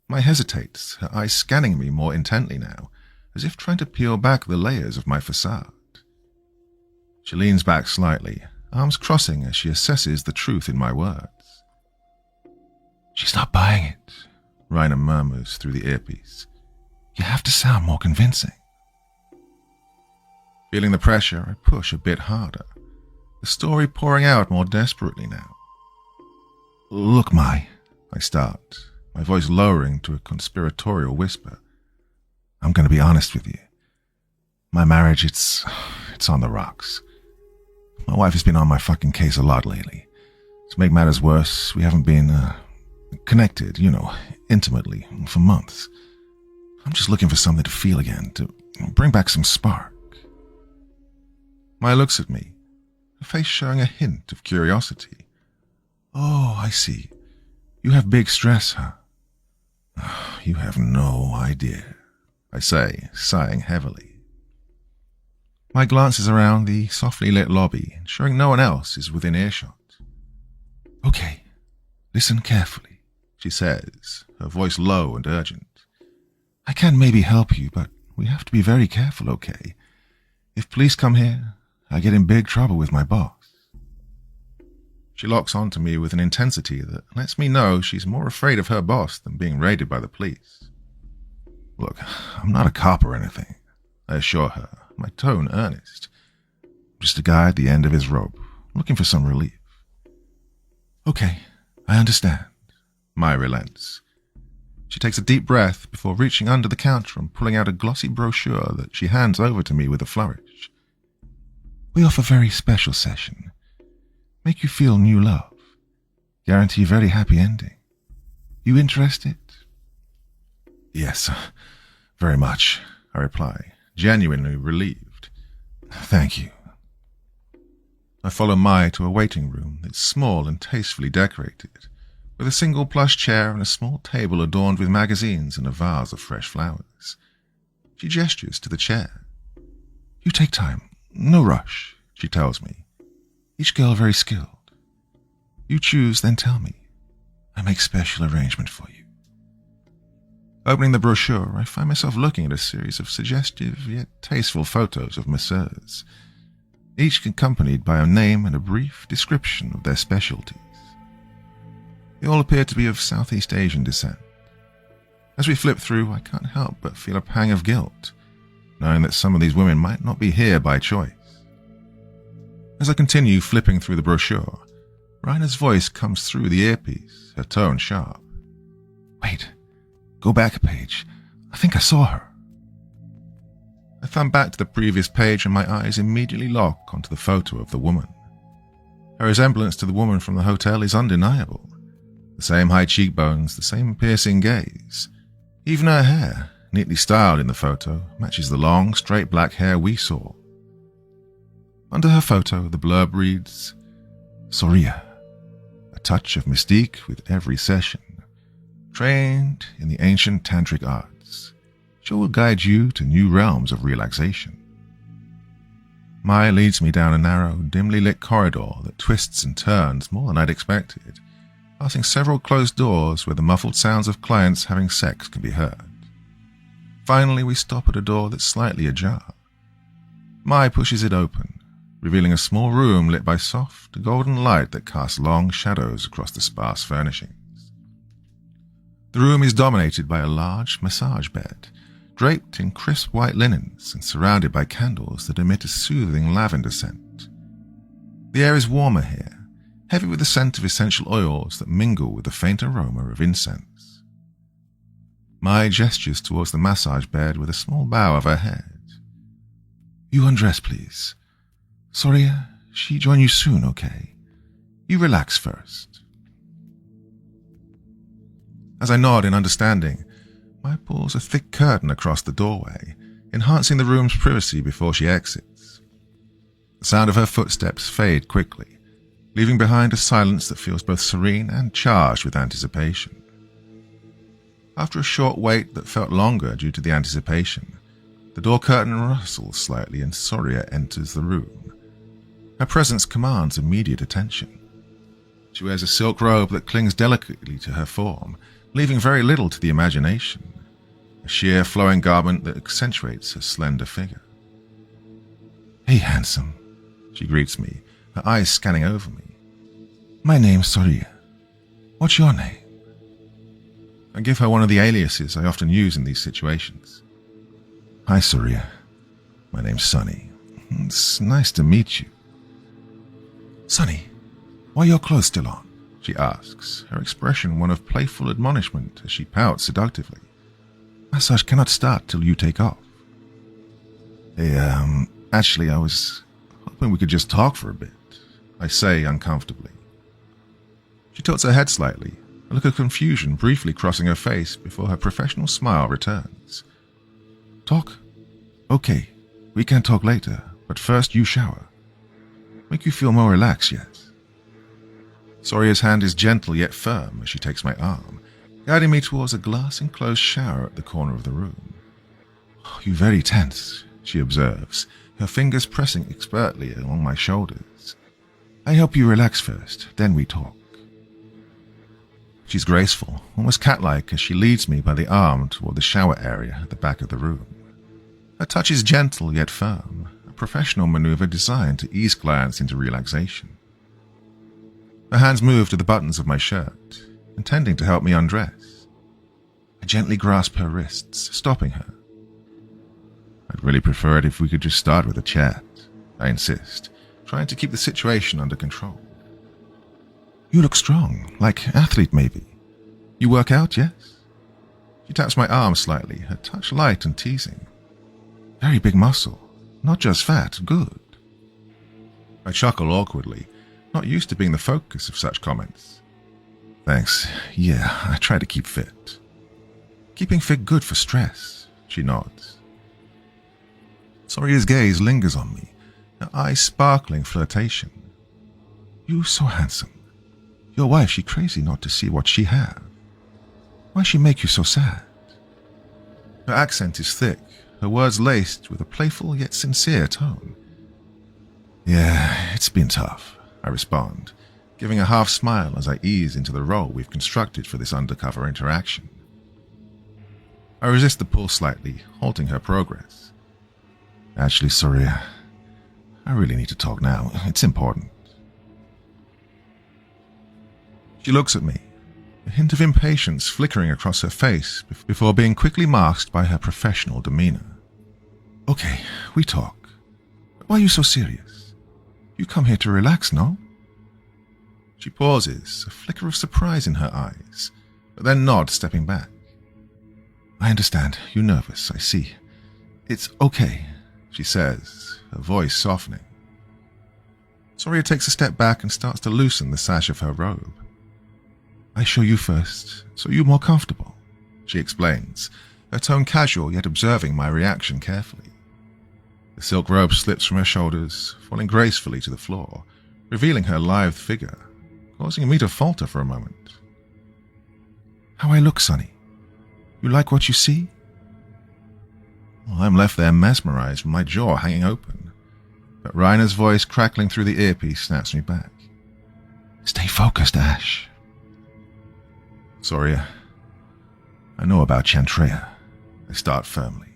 Mai hesitates, her eyes scanning me more intently now, as if trying to peel back the layers of my facade. She leans back slightly, arms crossing as she assesses the truth in my words. She's not buying it, Reine murmurs through the earpiece. You have to sound more convincing. Feeling the pressure, I push a bit harder, the story pouring out more desperately now. Look, Mai, I start, my voice lowering to a conspiratorial whisper. I'm going to be honest with you. My marriage, it's on the rocks. My wife has been on my fucking case a lot lately. To make matters worse, we haven't been connected, intimately, for months. I'm just looking for something to feel again, to bring back some spark. Mai looks at me, her face showing a hint of curiosity. Oh, I see. You have big stress, huh? You have no idea, I say, sighing heavily. Mai glances around the softly lit lobby, ensuring no one else is within earshot. Okay, listen carefully, she says, her voice low and urgent. I can maybe help you, but we have to be very careful, okay? If police come here, I get in big trouble with my boss. She locks onto me with an intensity that lets me know she's more afraid of her boss than being raided by the police. Look, I'm not a cop or anything, I assure her, my tone earnest. I'm just a guy at the end of his rope, looking for some relief. Okay, I understand. Mai relents. She takes a deep breath before reaching under the counter and pulling out a glossy brochure that she hands over to me with a flourish. We offer a very special session. Make you feel new love. Guarantee a very happy ending. You interested? Yes, very much, I reply, genuinely relieved. Thank you. I follow Mai to a waiting room that's small and tastefully decorated, with a single plush chair and a small table adorned with magazines and a vase of fresh flowers. She gestures to the chair. You take time, no rush, she tells me. Each girl very skilled. You choose, then tell me. I make special arrangement for you. Opening the brochure, I find myself looking at a series of suggestive yet tasteful photos of masseurs, each accompanied by a name and a brief description of their specialties. They all appear to be of Southeast Asian descent. As we flip through, I can't help but feel a pang of guilt, knowing that some of these women might not be here by choice. As I continue flipping through the brochure, Reine's voice comes through the earpiece, her tone sharp. Wait, go back a page. I think I saw her. I thumb back to the previous page and my eyes immediately lock onto the photo of the woman. Her resemblance to the woman from the hotel is undeniable. The same high cheekbones, the same piercing gaze. Even her hair, neatly styled in the photo, matches the long, straight black hair we saw. Under her photo, the blurb reads, Soria, a touch of mystique with every session. Trained in the ancient tantric arts, she will guide you to new realms of relaxation. Mai leads me down a narrow, dimly lit corridor that twists and turns more than I'd expected, passing several closed doors where the muffled sounds of clients having sex can be heard. Finally, we stop at a door that's slightly ajar. Mai pushes it open, revealing a small room lit by soft, golden light that casts long shadows across the sparse furnishings. The room is dominated by a large massage bed, draped in crisp white linens and surrounded by candles that emit a soothing lavender scent. The air is warmer here, heavy with the scent of essential oils that mingle with the faint aroma of incense. Mai gestures towards the massage bed with a small bow of her head. "You undress, please. Soria, she join you soon, okay? You relax first." As I nod in understanding, Mai pulls a thick curtain across the doorway, enhancing the room's privacy before she exits. The sound of her footsteps fade quickly, leaving behind a silence that feels both serene and charged with anticipation. After a short wait that felt longer due to the anticipation, the door curtain rustles slightly and Soria enters the room. Her presence commands immediate attention. She wears a silk robe that clings delicately to her form, leaving very little to the imagination, a sheer flowing garment that accentuates her slender figure. "Hey, handsome," she greets me, her eyes scanning over me. "My name's Soria. What's your name?" I give her one of the aliases I often use in these situations. "Hi, Soria. My name's Sunny. It's nice to meet you." "Sunny, why are your clothes still on?" she asks, her expression one of playful admonishment as she pouts seductively. "Massage cannot start till you take off." "Hey, actually, I was hoping we could just talk for a bit," I say uncomfortably. She tilts her head slightly, a look of confusion briefly crossing her face before her professional smile returns. "Talk? Okay, we can talk later, but first you shower. Make you feel more relaxed yet?" Soria's hand is gentle yet firm as she takes my arm, guiding me towards a glass-enclosed shower at the corner of the room. "Oh, you're very tense," she observes, her fingers pressing expertly along my shoulders. "I help you relax first, then we talk." She's graceful, almost cat-like as she leads me by the arm toward the shower area at the back of the room. Her touch is gentle yet firm, a professional maneuver designed to ease clients into relaxation. Her hands move to the buttons of my shirt, intending to help me undress. I gently grasp her wrists, stopping her. "I'd really prefer it if we could just start with a chat," I insist, trying to keep the situation under control. "You look strong, like athlete maybe. You work out, yes?" She taps my arm slightly, her touch light and teasing. "Very big muscle, not just fat, good." I chuckle awkwardly, not used to being the focus of such comments. "Thanks, yeah, I try to keep fit." "Keeping fit good for stress," she nods. Soria's gaze lingers on me, her eyes sparkling flirtation. "You so handsome. Your wife, she crazy not to see what she have. Why she make you so sad?" Her accent is thick, her words laced with a playful yet sincere tone. "Yeah, it's been tough," I respond, giving a half smile as I ease into the role we've constructed for this undercover interaction. I resist the pull slightly, halting her progress. "Actually, Soria, I really need to talk now. It's important." She looks at me, a hint of impatience flickering across her face before being quickly masked by her professional demeanor. "Okay, we talk. But why are you so serious? You come here to relax, no?" She pauses, a flicker of surprise in her eyes, but then nods, stepping back. "I understand. You're nervous, I see. It's okay," she says, her voice softening. Soria takes a step back and starts to loosen the sash of her robe. "I show you first, so you're more comfortable," she explains, her tone casual yet observing my reaction carefully. The silk robe slips from her shoulders, falling gracefully to the floor, revealing her lithe figure, causing me to falter for a moment. "How I look, Sonny? You like what you see?" Well, I'm left there mesmerized with my jaw hanging open. But Reiner's voice crackling through the earpiece snaps me back. Stay focused, Ash. Sorry, I know about Chantrea. I start firmly.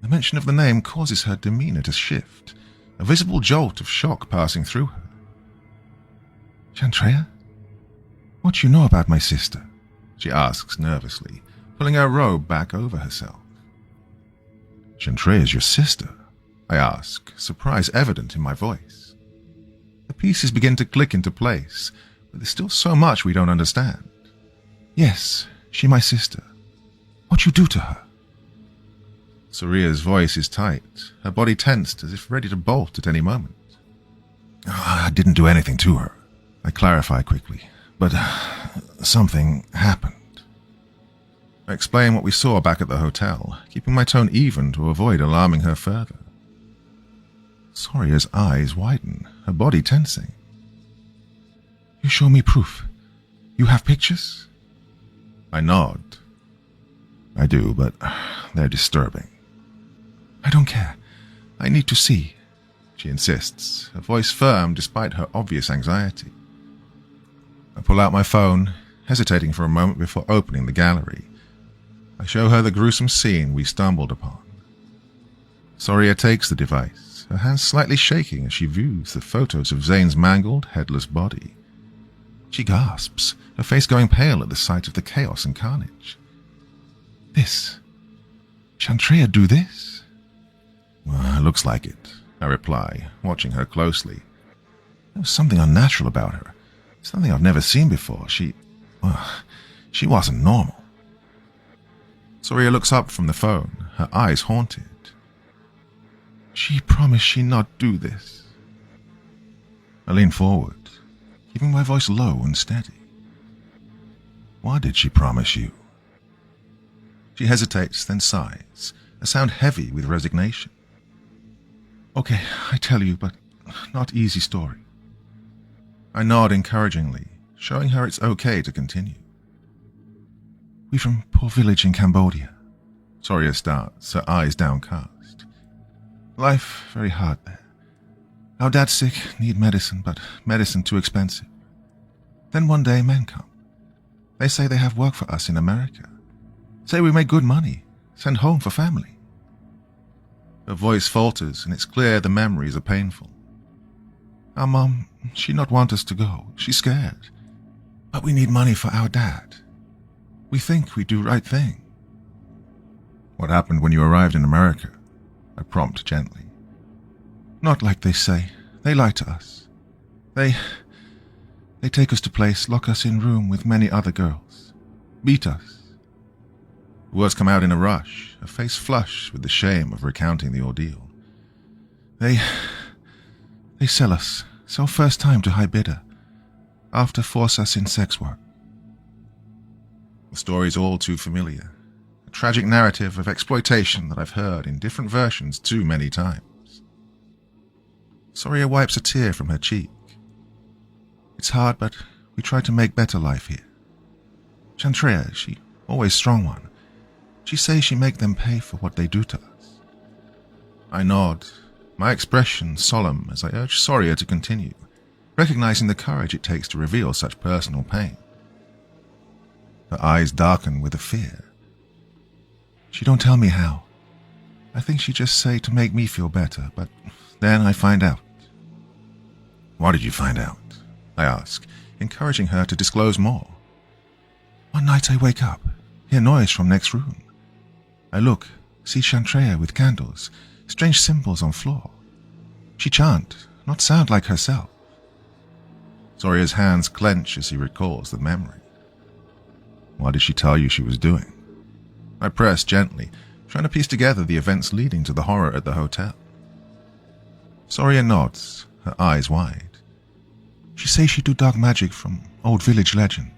The mention of the name causes her demeanor to shift, a visible jolt of shock passing through her. Chantrea? What do you know about my sister? She asks nervously, pulling her robe back over herself. Chantrea is your sister? I ask, surprise evident in my voice. The pieces begin to click into place, but there's still so much we don't understand. Yes, she my sister. What you do to her? Soria's voice is tight, her body tensed as if ready to bolt at any moment. I didn't do anything to her, I clarify quickly, but something happened. I explain what we saw back at the hotel, keeping my tone even to avoid alarming her further. Soria's eyes widen, her body tensing. You show me proof. You have pictures? I nod. I do, but they're disturbing. I don't care. I need to see, she insists, her voice firm despite her obvious anxiety. I pull out my phone, hesitating for a moment before opening the gallery. I show her the gruesome scene we stumbled upon. Soria takes the device, her hands slightly shaking as she views the photos of Zane's mangled, headless body. She gasps, her face going pale at the sight of the chaos and carnage. This? Chantrea do this? Well, looks like it, I reply, watching her closely. There was something unnatural about her, something I've never seen before. She wasn't normal. Soria looks up from the phone, her eyes haunted. She promised she'd not do this. I lean forward, keeping my voice low and steady. What did she promise you? She hesitates, then sighs, a sound heavy with resignation. Okay, I tell you, but not easy story. I nod encouragingly, showing her it's okay to continue. We from poor village in Cambodia. Soria starts, her eyes downcast. Life very hard there. Our dad's sick, need medicine, but medicine too expensive. Then one day men come. They say they have work for us in America. Say we make good money, send home for family. Her voice falters, and it's clear the memories are painful. Our mom, she not want us to go. She's scared. But we need money for our dad. We think we do right thing. What happened when you arrived in America? I prompt gently. Not like they say. They lie to us. They take us to place, lock us in room with many other girls. Beat us. Words come out in a rush, her face flushed with the shame of recounting the ordeal. They sell us, sell first time to high bidder, after force us in sex work. The story's all too familiar, a tragic narrative of exploitation that I've heard in different versions too many times. Soria wipes a tear from her cheek. It's hard, but we try to make better life here. Chantrea, she always strong one. She says she make them pay for what they do to us. I nod, my expression solemn as I urge Soria to continue, recognizing the courage it takes to reveal such personal pain. Her eyes darken with a fear. She don't tell me how. I think she just say to make me feel better, but then I find out. What did you find out? I ask, encouraging her to disclose more. One night I wake up, hear noise from next room. I look, see Chantrea with candles, strange symbols on floor. She chant, not sound like herself. Soria's hands clench as he recalls the memory. What did she tell you she was doing? I press gently, trying to piece together the events leading to the horror at the hotel. Soria nods, her eyes wide. She say she do dark magic from old village legend.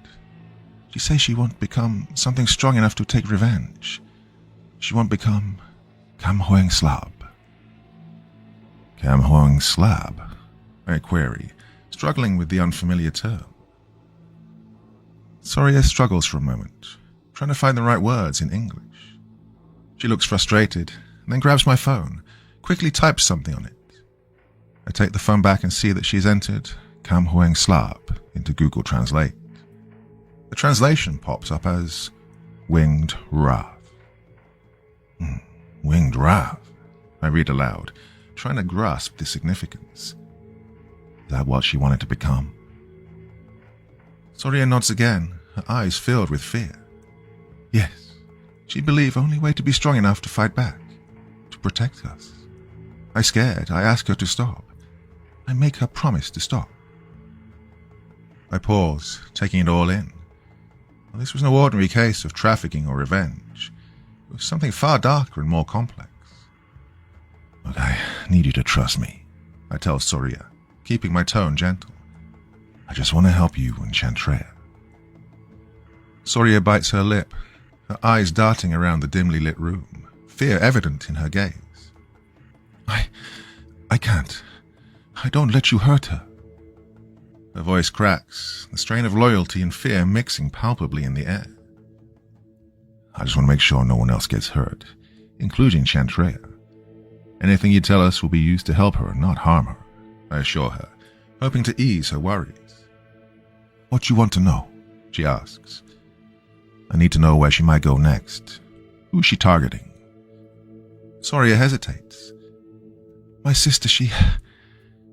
She say she won't become something strong enough to take revenge. She won't become Kam Hoeng Slab. Kam Hoeng Slab? I query, struggling with the unfamiliar term. Soria struggles for a moment, trying to find the right words in English. She looks frustrated, and then grabs my phone, quickly types something on it. I take the phone back and see that she's entered Cam Hoang Slap into Google Translate. The translation pops up as Winged Wrath. Winged Wrath, I read aloud, trying to grasp the significance. Is that what she wanted to become? Soria nods again, her eyes filled with fear. Yes, she believed only way to be strong enough to fight back, to protect us. I scared, I ask her to stop. I make her promise to stop. I pause, taking it all in. Well, this was no ordinary case of trafficking or revenge. It was something far darker and more complex. Look, I need you to trust me, I tell Soria, keeping my tone gentle. I just want to help you and Chantrea. Soria bites her lip, her eyes darting around the dimly lit room, fear evident in her gaze. I can't. I don't let you hurt her. Her voice cracks, the strain of loyalty and fear mixing palpably in the air. I just want to make sure no one else gets hurt, including Chantrea. Anything you tell us will be used to help her, not harm her, I assure her, hoping to ease her worries. What do you want to know? She asks. I need to know where she might go next. Who's she targeting? Soria hesitates. My sister, she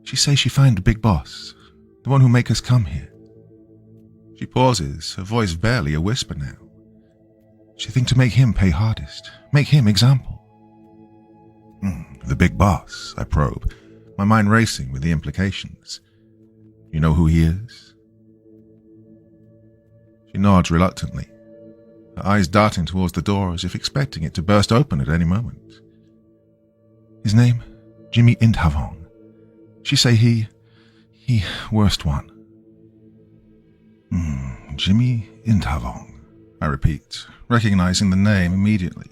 say she find the big boss, the one who make us come here. She pauses, her voice barely a whisper now. She think to make him pay hardest, make him example. The big boss, I probe, my mind racing with the implications. You know who he is? She nods reluctantly, her eyes darting towards the door as if expecting it to burst open at any moment. His name? Jimmy Inthavong. She say he worst one. Jimmy Inthavong, I repeat, recognizing the name immediately.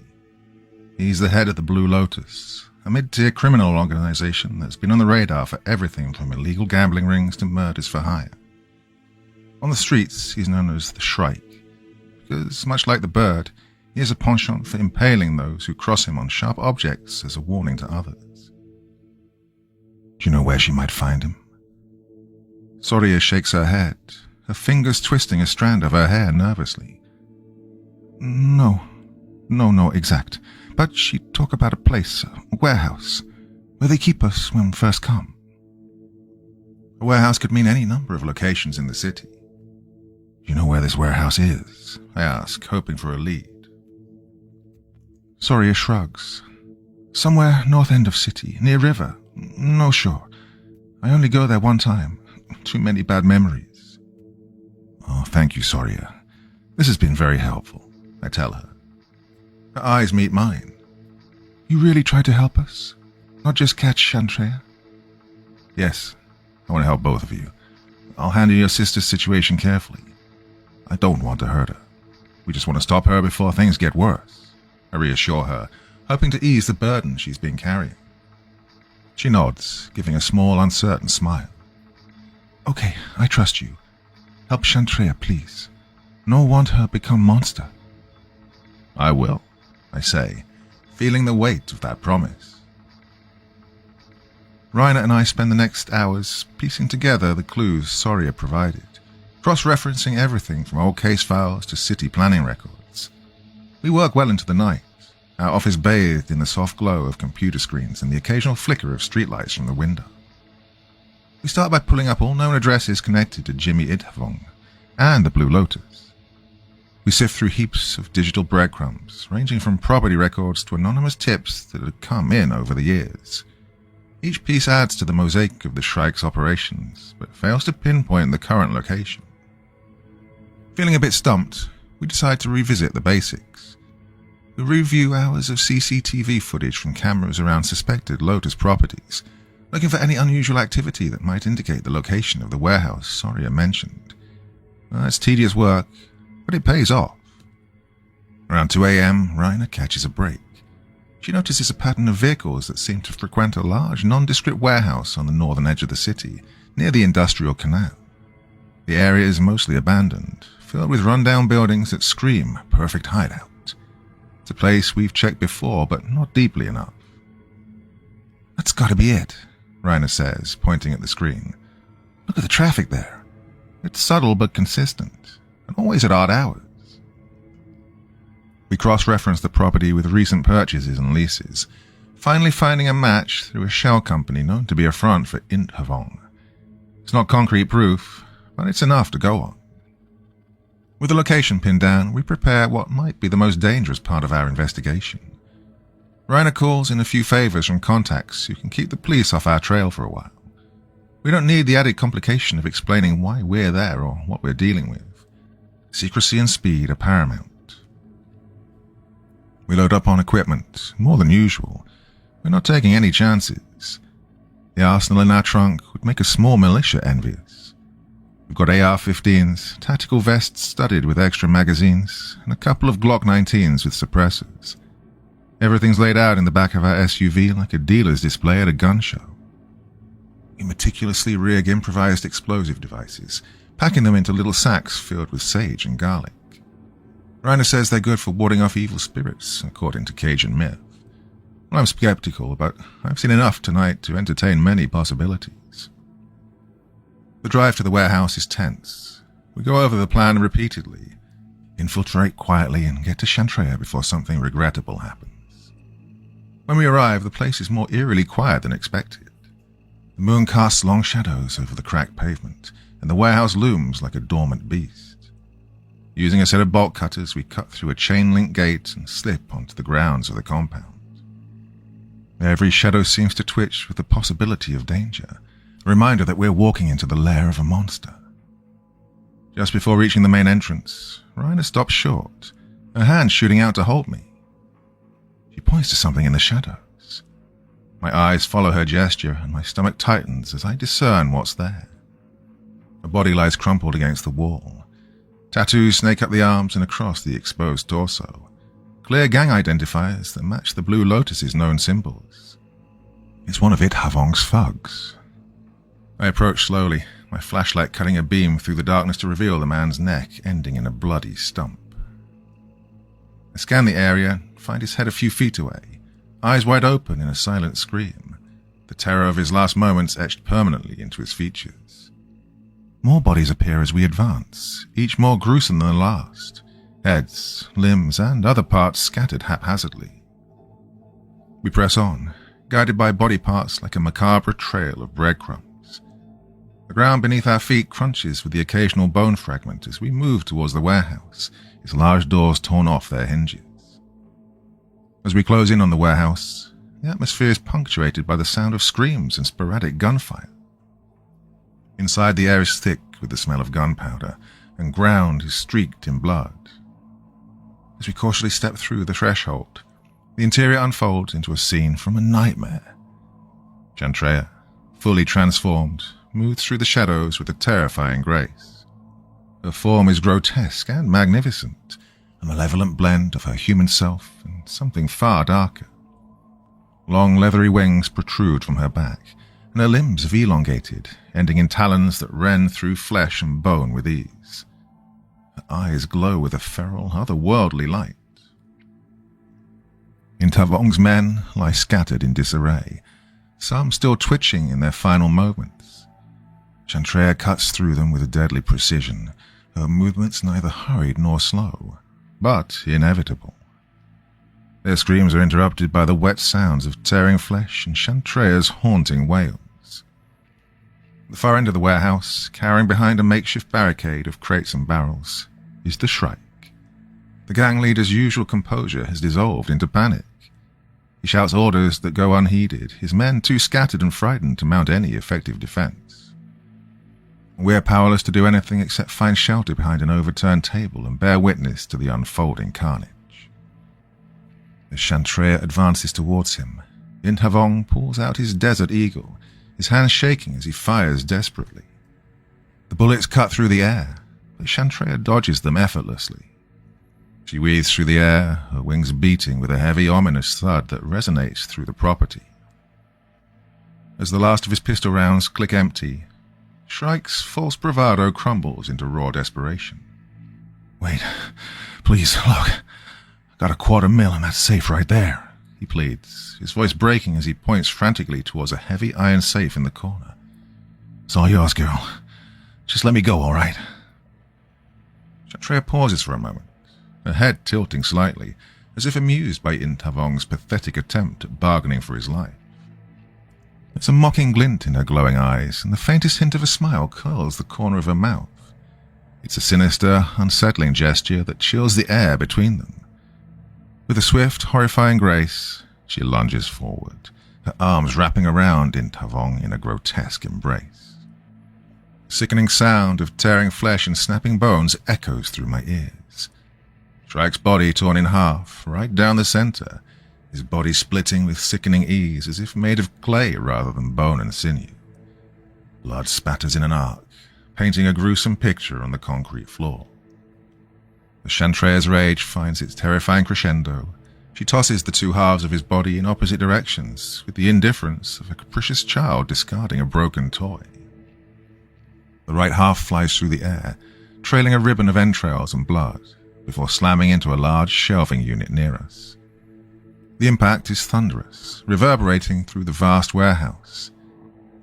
He's the head of the Blue Lotus, a mid-tier criminal organization that's been on the radar for everything from illegal gambling rings to murders for hire. On the streets, he's known as the Shrike, because, much like the bird, he has a penchant for impaling those who cross him on sharp objects as a warning to others. Do you know where she might find him? Soria shakes her head, her fingers twisting a strand of her hair nervously. No exact. But she talk about a place, a warehouse, where they keep us when we first come. A warehouse could mean any number of locations in the city. Do you know where this warehouse is? I ask, hoping for a lead. Soria shrugs. Somewhere north end of city, near river. No sure. I only go there one time. Too many bad memories. Oh, thank you, Soria. This has been very helpful, I tell her. Her eyes meet mine. You really try to help us? Not just catch Chantrea? Yes, I want to help both of you. I'll handle your sister's situation carefully. I don't want to hurt her. We just want to stop her before things get worse, I reassure her, hoping to ease the burden she's been carrying. She nods, giving a small, uncertain smile. Okay, I trust you. Help Chantrea, please. No want her become monster. I will, I say, feeling the weight of that promise. Reine and I spend the next hours piecing together the clues Soria provided, cross-referencing everything from old case files to city planning records. We work well into the night, our office bathed in the soft glow of computer screens and the occasional flicker of streetlights from the window. We start by pulling up all known addresses connected to Jimmy Inthavong and the Blue Lotus. We sift through heaps of digital breadcrumbs, ranging from property records to anonymous tips that had come in over the years. Each piece adds to the mosaic of the Shrike's operations, but fails to pinpoint the current location. Feeling a bit stumped, we decide to revisit the basics. We review hours of CCTV footage from cameras around suspected Lotus properties, looking for any unusual activity that might indicate the location of the warehouse Soria mentioned. It's tedious work, but it pays off. Around 2 a.m., Reine catches a break. She notices a pattern of vehicles that seem to frequent a large, nondescript warehouse on the northern edge of the city, near the industrial canal. The area is mostly abandoned, filled with run-down buildings that scream perfect hideout. It's a place we've checked before, but not deeply enough. That's gotta be it, Reine says, pointing at the screen. Look at the traffic there. It's subtle but consistent, and always at odd hours. We cross-reference the property with recent purchases and leases, finally finding a match through a shell company known to be a front for Int Havong. It's not concrete proof, but it's enough to go on. With the location pinned down, we prepare what might be the most dangerous part of our investigation. Reine calls in a few favors from contacts who can keep the police off our trail for a while. We don't need the added complication of explaining why we're there or what we're dealing with. Secrecy and speed are paramount. We load up on equipment, more than usual. We're not taking any chances. The arsenal in our trunk would make a small militia envious. We've got AR-15s, tactical vests studded with extra magazines, and a couple of Glock 19s with suppressors. Everything's laid out in the back of our SUV like a dealer's display at a gun show. We meticulously rig improvised explosive devices, packing them into little sacks filled with sage and garlic. Reine says they're good for warding off evil spirits, according to Cajun myth. Well, I'm skeptical, but I've seen enough tonight to entertain many possibilities. The drive to the warehouse is tense. We go over the plan repeatedly, infiltrate quietly, and get to Chantrea before something regrettable happens. When we arrive, the place is more eerily quiet than expected. The moon casts long shadows over the cracked pavement, and the warehouse looms like a dormant beast. Using a set of bolt cutters, we cut through a chain-link gate and slip onto the grounds of the compound. Every shadow seems to twitch with the possibility of danger, a reminder that we're walking into the lair of a monster. Just before reaching the main entrance, Reine stops short, her hand shooting out to hold me. She points to something in the shadows. My eyes follow her gesture, and my stomach tightens as I discern what's there. A body lies crumpled against the wall. Tattoos snake up the arms and across the exposed torso. Clear gang identifiers that match the Blue Lotus's known symbols. It's one of It Havong's thugs. I approach slowly, my flashlight cutting a beam through the darkness to reveal the man's neck ending in a bloody stump. I scan the area and find his head a few feet away, eyes wide open in a silent scream, the terror of his last moments etched permanently into his features. More bodies appear as we advance, each more gruesome than the last, heads, limbs, and other parts scattered haphazardly. We press on, guided by body parts like a macabre trail of breadcrumbs. The ground beneath our feet crunches with the occasional bone fragment as we move towards the warehouse, its large doors torn off their hinges. As we close in on the warehouse, the atmosphere is punctuated by the sound of screams and sporadic gunfire. Inside, the air is thick with the smell of gunpowder, and ground is streaked in blood. As we cautiously step through the threshold, the interior unfolds into a scene from a nightmare. Chantrea, fully transformed, moves through the shadows with a terrifying grace. Her form is grotesque and magnificent, a malevolent blend of her human self and something far darker. Long leathery wings protrude from her back, and her limbs have elongated, ending in talons that rend through flesh and bone with ease. Her eyes glow with a feral, otherworldly light. Int Havong's men lie scattered in disarray, some still twitching in their final moments. Chantrea cuts through them with a deadly precision, her movements neither hurried nor slow, but inevitable. Their screams are interrupted by the wet sounds of tearing flesh and Chantrea's haunting wails. At the far end of the warehouse, cowering behind a makeshift barricade of crates and barrels, is the Shrike. The gang leader's usual composure has dissolved into panic. He shouts orders that go unheeded, his men too scattered and frightened to mount any effective defense. We're powerless to do anything except find shelter behind an overturned table and bear witness to the unfolding carnage. As Chantrea advances towards him, Int Havong pulls out his Desert Eagle, his hands shaking as he fires desperately. The bullets cut through the air, but Chantrea dodges them effortlessly. She weaves through the air, her wings beating with a heavy, ominous thud that resonates through the property. As the last of his pistol rounds click empty, Shrike's false bravado crumbles into raw desperation. "Wait, please, look. Got $250,000 in that safe right there," he pleads, his voice breaking as he points frantically towards a heavy iron safe in the corner. "It's all yours, girl. Just let me go, all right?" Chantrea pauses for a moment, her head tilting slightly, as if amused by Intavong's pathetic attempt at bargaining for his life. There's a mocking glint in her glowing eyes, and the faintest hint of a smile curls the corner of her mouth. It's a sinister, unsettling gesture that chills the air between them. With a swift, horrifying grace, she lunges forward, her arms wrapping around Intavong in a grotesque embrace. The sickening sound of tearing flesh and snapping bones echoes through my ears. Shrike's body torn in half, right down the center, his body splitting with sickening ease as if made of clay rather than bone and sinew. Blood spatters in an arc, painting a gruesome picture on the concrete floor. As Chantrea's rage finds its terrifying crescendo, she tosses the two halves of his body in opposite directions with the indifference of a capricious child discarding a broken toy. The right half flies through the air, trailing a ribbon of entrails and blood, before slamming into a large shelving unit near us. The impact is thunderous, reverberating through the vast warehouse.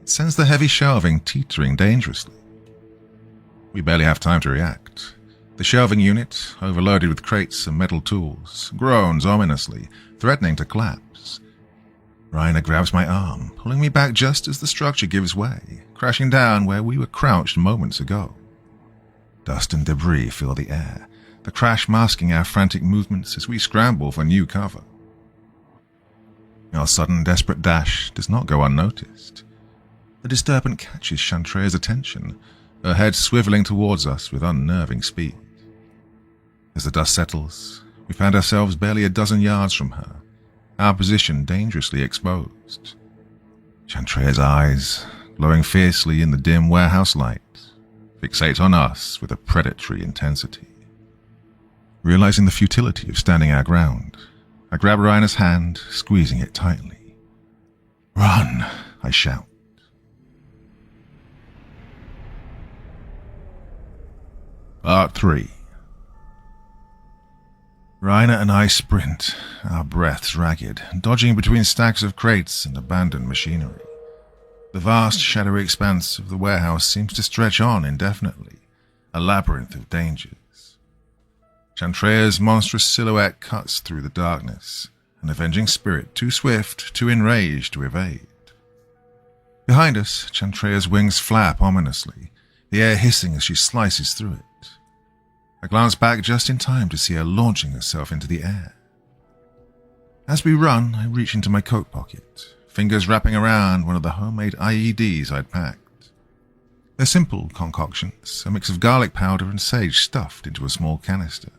It sends the heavy shelving teetering dangerously. We barely have time to react. The shelving unit, overloaded with crates and metal tools, groans ominously, threatening to collapse. Reine grabs my arm, pulling me back just as the structure gives way, crashing down where we were crouched moments ago. Dust and debris fill the air, the crash masking our frantic movements as we scramble for new cover. Our sudden, desperate dash does not go unnoticed. The disturbance catches Chantrea's attention, her head swiveling towards us with unnerving speed. As the dust settles, we found ourselves barely a dozen yards from her, our position dangerously exposed. Chantrea's eyes, glowing fiercely in the dim warehouse light, fixate on us with a predatory intensity. Realizing the futility of standing our ground, I grab Reine's hand, squeezing it tightly. "Run!" I shout. Part 3. Reine and I sprint, our breaths ragged, dodging between stacks of crates and abandoned machinery. The vast, shadowy expanse of the warehouse seems to stretch on indefinitely, a labyrinth of dangers. Chantrea's monstrous silhouette cuts through the darkness, an avenging spirit too swift, too enraged to evade. Behind us, Chantrea's wings flap ominously, the air hissing as she slices through it. I glance back just in time to see her launching herself into the air. As we run, I reach into my coat pocket, fingers wrapping around one of the homemade IEDs I'd packed. They're simple concoctions, a mix of garlic powder and sage stuffed into a small canister.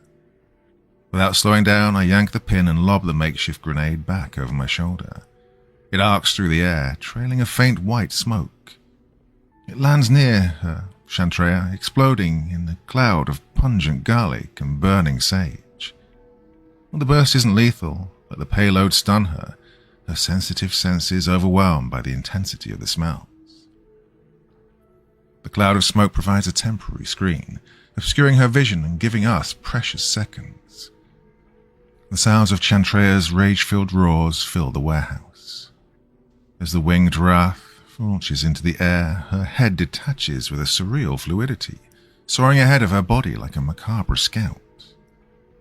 Without slowing down, I yank the pin and lob the makeshift grenade back over my shoulder. It arcs through the air, trailing a faint white smoke. It lands near her, Chantrea, exploding in a cloud of pungent garlic and burning sage. Well, the burst isn't lethal, but the payload stunned her, her sensitive senses overwhelmed by the intensity of the smells. The cloud of smoke provides a temporary screen, obscuring her vision and giving us precious seconds. The sounds of Chantrea's rage-filled roars fill the warehouse. As the winged wrath launches into the air, her head detaches with a surreal fluidity, soaring ahead of her body like a macabre scout.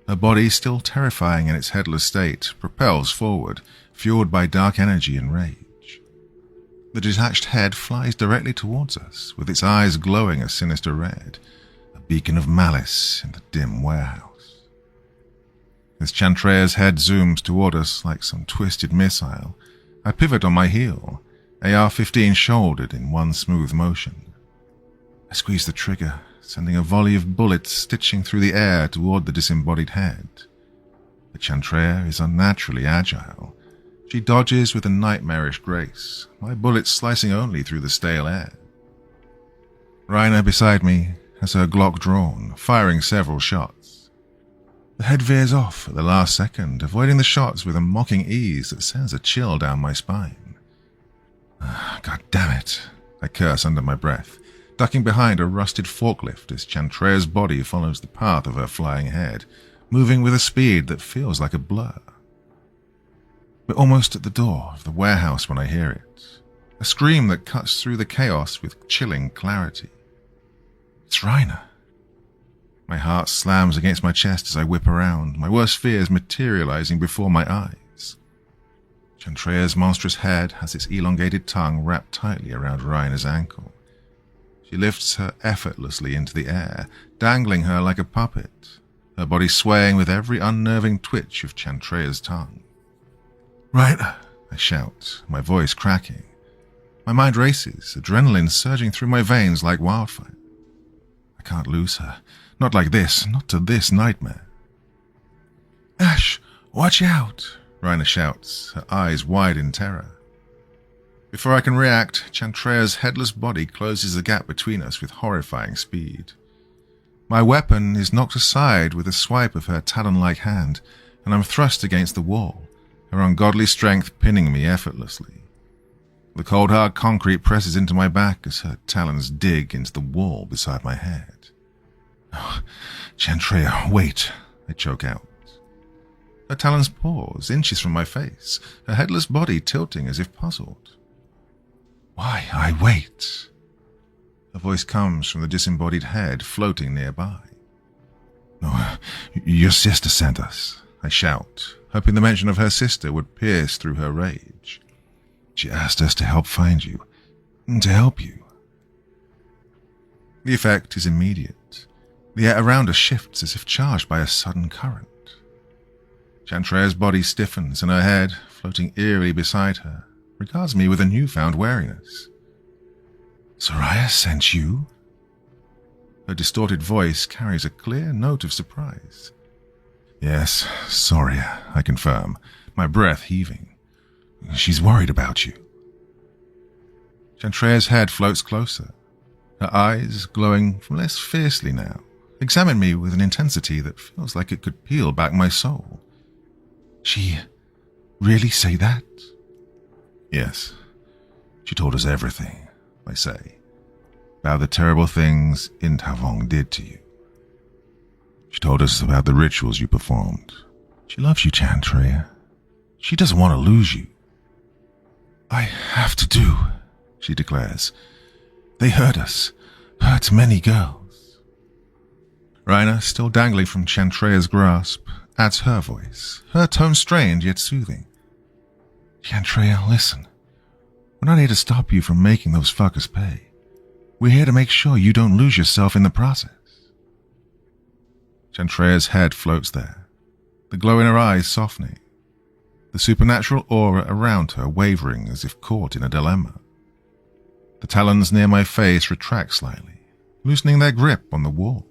Her body, still terrifying in its headless state, propels forward, fueled by dark energy and rage. The detached head flies directly towards us, with its eyes glowing a sinister red, a beacon of malice in the dim warehouse. As Chantrea's head zooms toward us like some twisted missile, I pivot on my heel, AR-15 shouldered in one smooth motion. I squeeze the trigger, sending a volley of bullets stitching through the air toward the disembodied head. But Chantrea is unnaturally agile. She dodges with a nightmarish grace, my bullets slicing only through the stale air. Reine beside me has her Glock drawn, firing several shots. The head veers off at the last second, avoiding the shots with a mocking ease that sends a chill down my spine. God damn it, I curse under my breath, ducking behind a rusted forklift as Chantrea's body follows the path of her flying head, moving with a speed that feels like a blur. We're almost at the door of the warehouse when I hear it. A scream that cuts through the chaos with chilling clarity. It's Reine. My heart slams against my chest as I whip around, my worst fears materializing before my eyes. Chantrea's monstrous head has its elongated tongue wrapped tightly around Reine's ankle. She lifts her effortlessly into the air, dangling her like a puppet, her body swaying with every unnerving twitch of Chantrea's tongue. "Reine!" I shout, my voice cracking. My mind races, adrenaline surging through my veins like wildfire. I can't lose her. Not like this, not to this nightmare. "Ash, watch out!" Reine shouts, her eyes wide in terror. Before I can react, Chantrea's headless body closes the gap between us with horrifying speed. My weapon is knocked aside with a swipe of her talon-like hand, and I'm thrust against the wall, her ungodly strength pinning me effortlessly. The cold hard concrete presses into my back as her talons dig into the wall beside my head. "Oh, Chantrea, wait," I choke out. Her talons pause, inches from my face, her headless body tilting as if puzzled. "Why I wait?" Her voice comes from the disembodied head floating nearby. "No, your sister sent us," I shout, hoping the mention of her sister would pierce through her rage. "She asked us to help find you, to help you." The effect is immediate. The air around us shifts as if charged by a sudden current. Chantrea's body stiffens and her head, floating eerily beside her, regards me with a newfound wariness. "Soraya sent you?" Her distorted voice carries a clear note of surprise. "Yes, Soraya," I confirm, my breath heaving. "She's worried about you." Chantrea's head floats closer, her eyes glowing less fiercely now, examine me with an intensity that feels like it could peel back my soul. "She really say that?" "Yes. She told us everything," I say, "about the terrible things Intavong did to you. She told us about the rituals you performed. She loves you, Chantrea. She doesn't want to lose you." "I have to do," she declares. "They hurt us, hurt many girls." Reine, still dangling from Chantrea's grasp, adds her voice, her tone strained yet soothing. "Chantrea, listen. We're not here to stop you from making those fuckers pay. We're here to make sure you don't lose yourself in the process." Chantrea's head floats there, the glow in her eyes softening, the supernatural aura around her wavering as if caught in a dilemma. The talons near my face retract slightly, loosening their grip on the wall.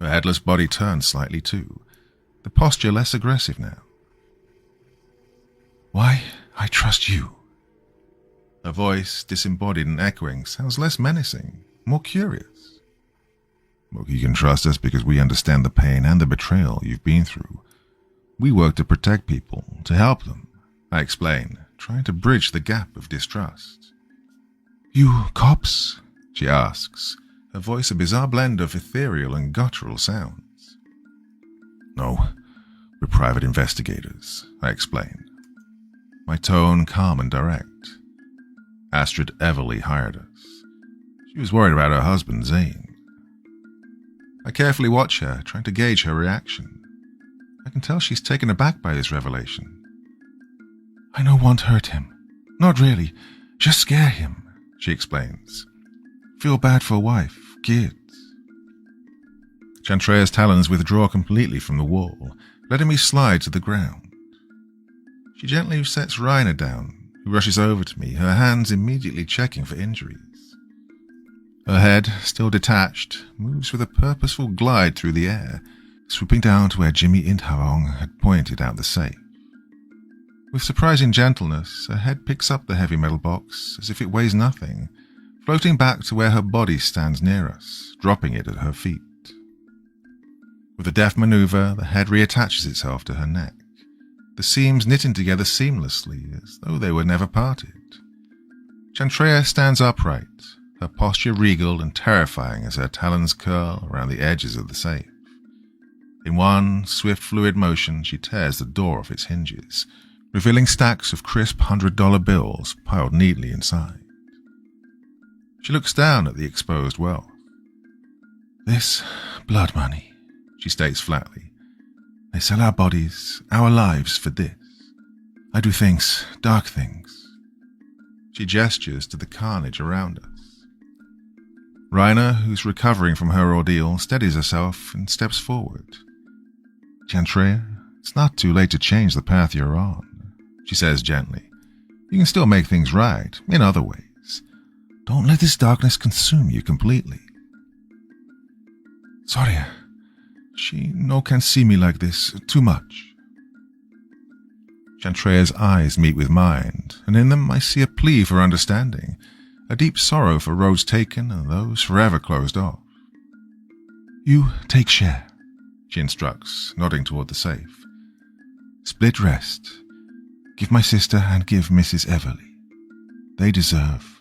Her headless body turns slightly too, the posture less aggressive now. "Why, I trust you." Her voice, disembodied and echoing, sounds less menacing, more curious. "Well, you can trust us because we understand the pain and the betrayal you've been through. We work to protect people, to help them," I explain, trying to bridge the gap of distrust. "You cops?" she asks, her voice a bizarre blend of ethereal and guttural sounds. "No, we're private investigators," I explain, my tone calm and direct. "Astrid Everly hired us. She was worried about her husband, Zane." I carefully watch her, trying to gauge her reaction. I can tell she's taken aback by this revelation. "I no want hurt him. Not really. Just scare him," she explains. "Feel bad for wife, kids." Chantrea's talons withdraw completely from the wall, letting me slide to the ground. She gently sets Reine down, who rushes over to me, her hands immediately checking for injuries. Her head, still detached, moves with a purposeful glide through the air, swooping down to where Jimmy Intavong had pointed out the safe. With surprising gentleness, her head picks up the heavy metal box as if it weighs nothing, floating back to where her body stands near us, dropping it at her feet. With a deft maneuver, the head reattaches itself to her neck, the seams knitting together seamlessly as though they were never parted. Chantrea stands upright, her posture regal and terrifying as her talons curl around the edges of the safe. In one swift, fluid motion, she tears the door off its hinges, revealing stacks of crisp $100 bills piled neatly inside. She looks down at the exposed wealth. "This blood money," she states flatly. "They sell our bodies, our lives for this. I do things, dark things." She gestures to the carnage around us. Reine, who's recovering from her ordeal, steadies herself and steps forward. "Chantrea, it's not too late to change the path you're on," she says gently. "You can still make things right, in other ways. Don't let this darkness consume you completely." "Sorry, she no can see me like this too much." Chantrea's eyes meet with mine, and in them I see a plea for understanding, a deep sorrow for roads taken and those forever closed off. "You take share," she instructs, nodding toward the safe. "Split rest. Give my sister and give Mrs. Everly. They deserve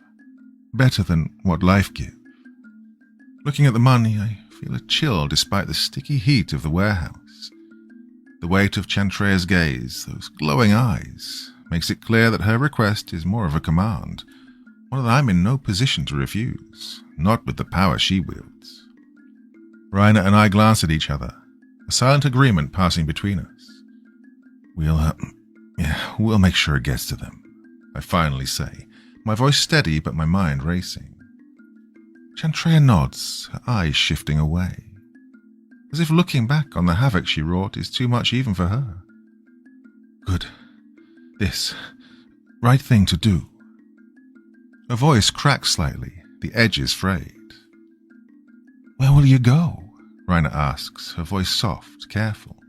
better than what life gives." Looking at the money, I feel a chill despite the sticky heat of the warehouse. The weight of Chantrea's gaze, those glowing eyes, makes it clear that her request is more of a command, one that I'm in no position to refuse, not with the power she wields. Reine and I glance at each other, a silent agreement passing between us. We'll make sure it gets to them," I finally say, my voice steady but my mind racing. Chantrea nods, her eyes shifting away, as if looking back on the havoc she wrought is too much even for her. "Good. This. Right thing to do." Her voice cracks slightly, the edges frayed. "Where will you go?" Reine asks, her voice soft, careful.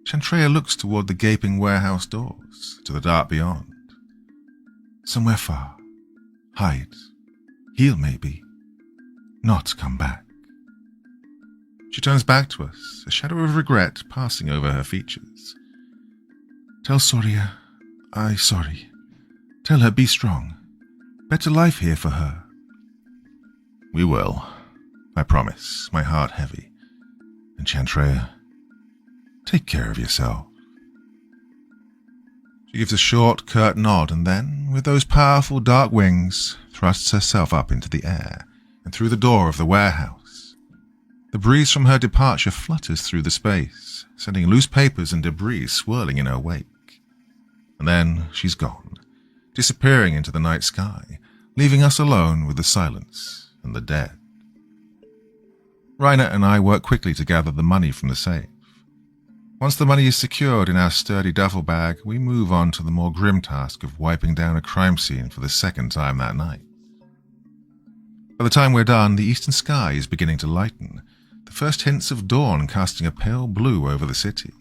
Chantrea looks toward the gaping warehouse doors, to the dark beyond. "Somewhere far. Hide. Heal, maybe. Not come back." She turns back to us, a shadow of regret passing over her features. "Tell Soria, I sorry. Tell her be strong. Better life here for her." "We will," I promise, my heart heavy. "And Chantrea, take care of yourself." She gives a short, curt nod and then, with those powerful dark wings, thrusts herself up into the air and through the door of the warehouse. The breeze from her departure flutters through the space, sending loose papers and debris swirling in her wake. And then she's gone, disappearing into the night sky, leaving us alone with the silence and the dead. Reine and I work quickly to gather the money from the safe. Once the money is secured in our sturdy duffel bag, we move on to the more grim task of wiping down a crime scene for the second time that night. By the time we're done, the eastern sky is beginning to lighten, the first hints of dawn casting a pale blue over the city.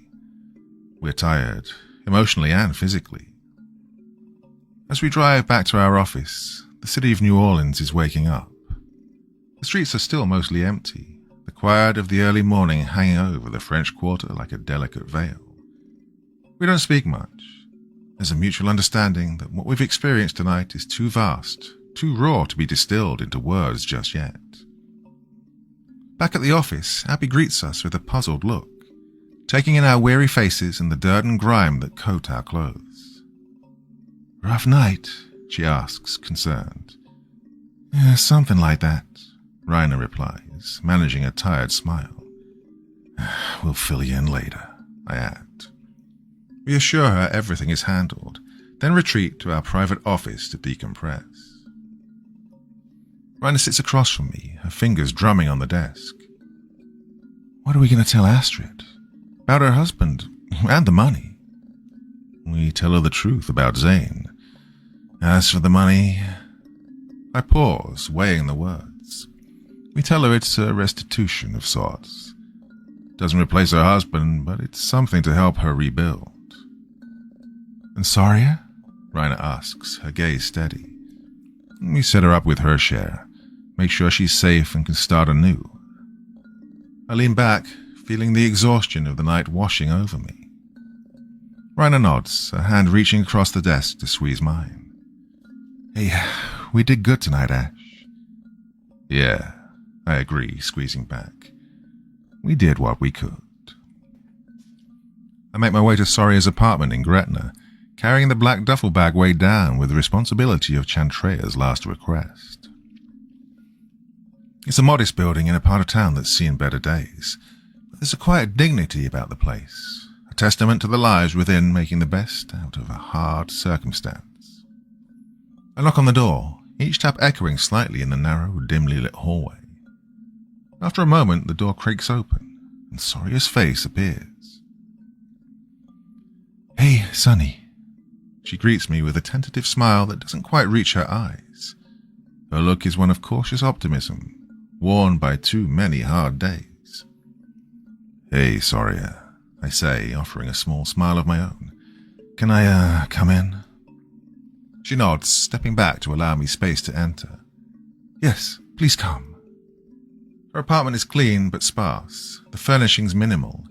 We're tired, emotionally and physically. As we drive back to our office, the city of New Orleans is waking up. The streets are still mostly empty, the quiet of the early morning hanging over the French Quarter like a delicate veil. We don't speak much. There's a mutual understanding that what we've experienced tonight is too vast, too raw to be distilled into words just yet. Back at the office, Abby greets us with a puzzled look, taking in our weary faces and the dirt and grime that coat our clothes. "Rough night?" she asks, concerned. "Yeah, something like that," Reine replies, managing a tired smile. "We'll fill you in later," I add. We assure her everything is handled, then retreat to our private office to decompress. Reine sits across from me, her fingers drumming on the desk. "What are we going to tell Astrid? About her husband and the money?" "We tell her the truth about Zane. As for the money..." I pause, weighing the words. "We tell her it's a restitution of sorts. Doesn't replace her husband, but it's something to help her rebuild." "And Soria?" Reine asks, her gaze steady. "We set her up with her share. Make sure she's safe and can start anew." I lean back, feeling the exhaustion of the night washing over me. Reine nods, her hand reaching across the desk to squeeze mine. "Hey, we did good tonight, Ash." "Yeah," I agree, squeezing back. "We did what we could." I make my way to Soria's apartment in Gretna, carrying the black duffel bag weighed down with the responsibility of Chantreya's last request. It's a modest building in a part of town that's seen better days, but there's a quiet dignity about the place, a testament to the lives within making the best out of a hard circumstance. I knock on the door, each tap echoing slightly in the narrow, dimly lit hallway. After a moment, the door creaks open, and Soria's face appears. "Hey, Sonny." She greets me with a tentative smile that doesn't quite reach her eyes. Her look is one of cautious optimism, worn by too many hard days. "Hey, Soria," I say, offering a small smile of my own. "Can I, come in?" She nods, stepping back to allow me space to enter. "Yes, please come." Her apartment is clean but sparse, the furnishings minimal,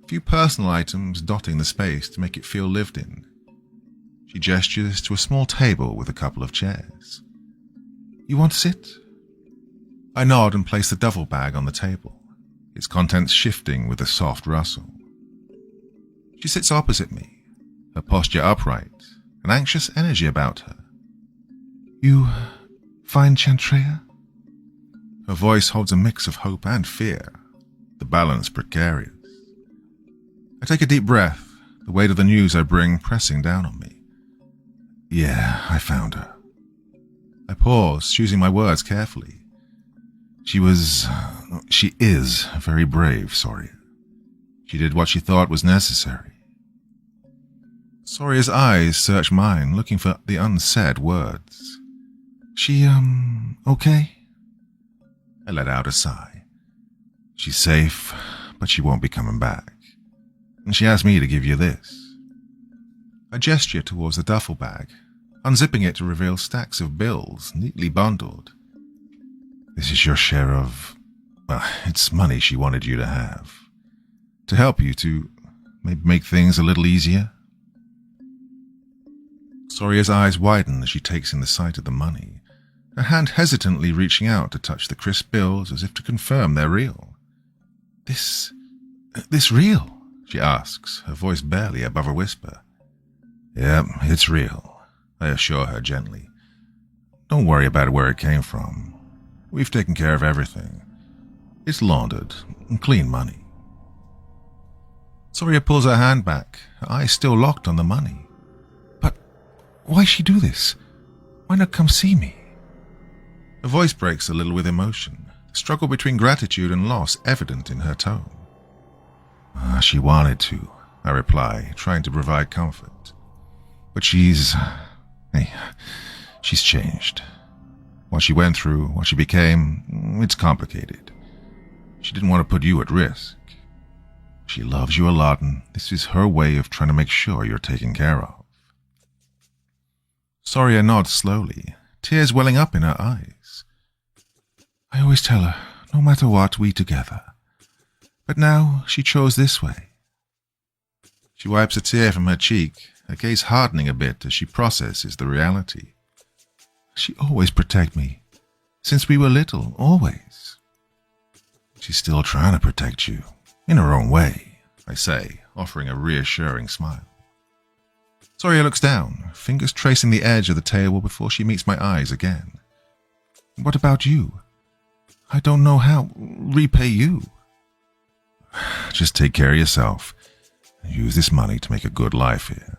a few personal items dotting the space to make it feel lived in. She gestures to a small table with a couple of chairs. "You want to sit?" I nod and place the duffel bag on the table, its contents shifting with a soft rustle. She sits opposite me, her posture upright, an anxious energy about her. "You find Chantreya?" Her voice holds a mix of hope and fear, the balance precarious. I take a deep breath, the weight of the news I bring pressing down on me. "Yeah, I found her." I pause, choosing my words carefully. She is very brave, Soria. She did what she thought was necessary. Soria's eyes search mine, looking for the unsaid words. "She, okay?" I let out a sigh. "She's safe, but she won't be coming back. And she asked me to give you this." I gesture towards the duffel bag, unzipping it to reveal stacks of bills neatly bundled. "This is your share of, it's money she wanted you to have. To help you to maybe make things a little easier." Soria's eyes widen as she takes in the sight of the money, her hand hesitantly reaching out to touch the crisp bills as if to confirm they're real. This real?" she asks, her voice barely above a whisper. "Yep, it's real," I assure her gently. "Don't worry about where it came from. We've taken care of everything. It's laundered, clean money." Soria pulls her hand back, her eyes still locked on the money. "But why she do this? Why not come see me?" Her voice breaks a little with emotion, the struggle between gratitude and loss evident in her tone. She wanted to," I reply, trying to provide comfort. "But she's changed. What she went through, what she became, it's complicated. She didn't want to put you at risk. She loves you a lot, and this is her way of trying to make sure you're taken care of." Soria nods slowly, tears welling up in her eyes. "I always tell her, no matter what, we together. But now she chose this way." She wipes a tear from her cheek, her gaze hardening a bit as she processes the reality. "She always protect me. Since we were little, always." "She's still trying to protect you, in her own way," I say, offering a reassuring smile. Soria looks down, fingers tracing the edge of the table before she meets my eyes again. "What about you? I don't know how repay you." "Just take care of yourself and use this money to make a good life here.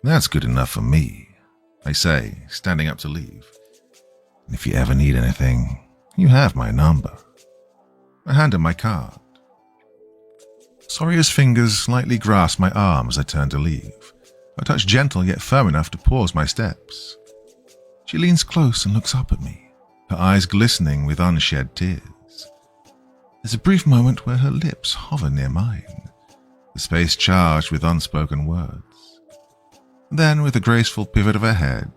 That's good enough for me," I say, standing up to leave. "And if you ever need anything, you have my number." I hand her my card. Soria's fingers slightly grasp my arm as I turn to leave, a touch gentle yet firm enough to pause my steps. She leans close and looks up at me, her eyes glistening with unshed tears. There's a brief moment where her lips hover near mine, the space charged with unspoken words. Then, with a graceful pivot of her head,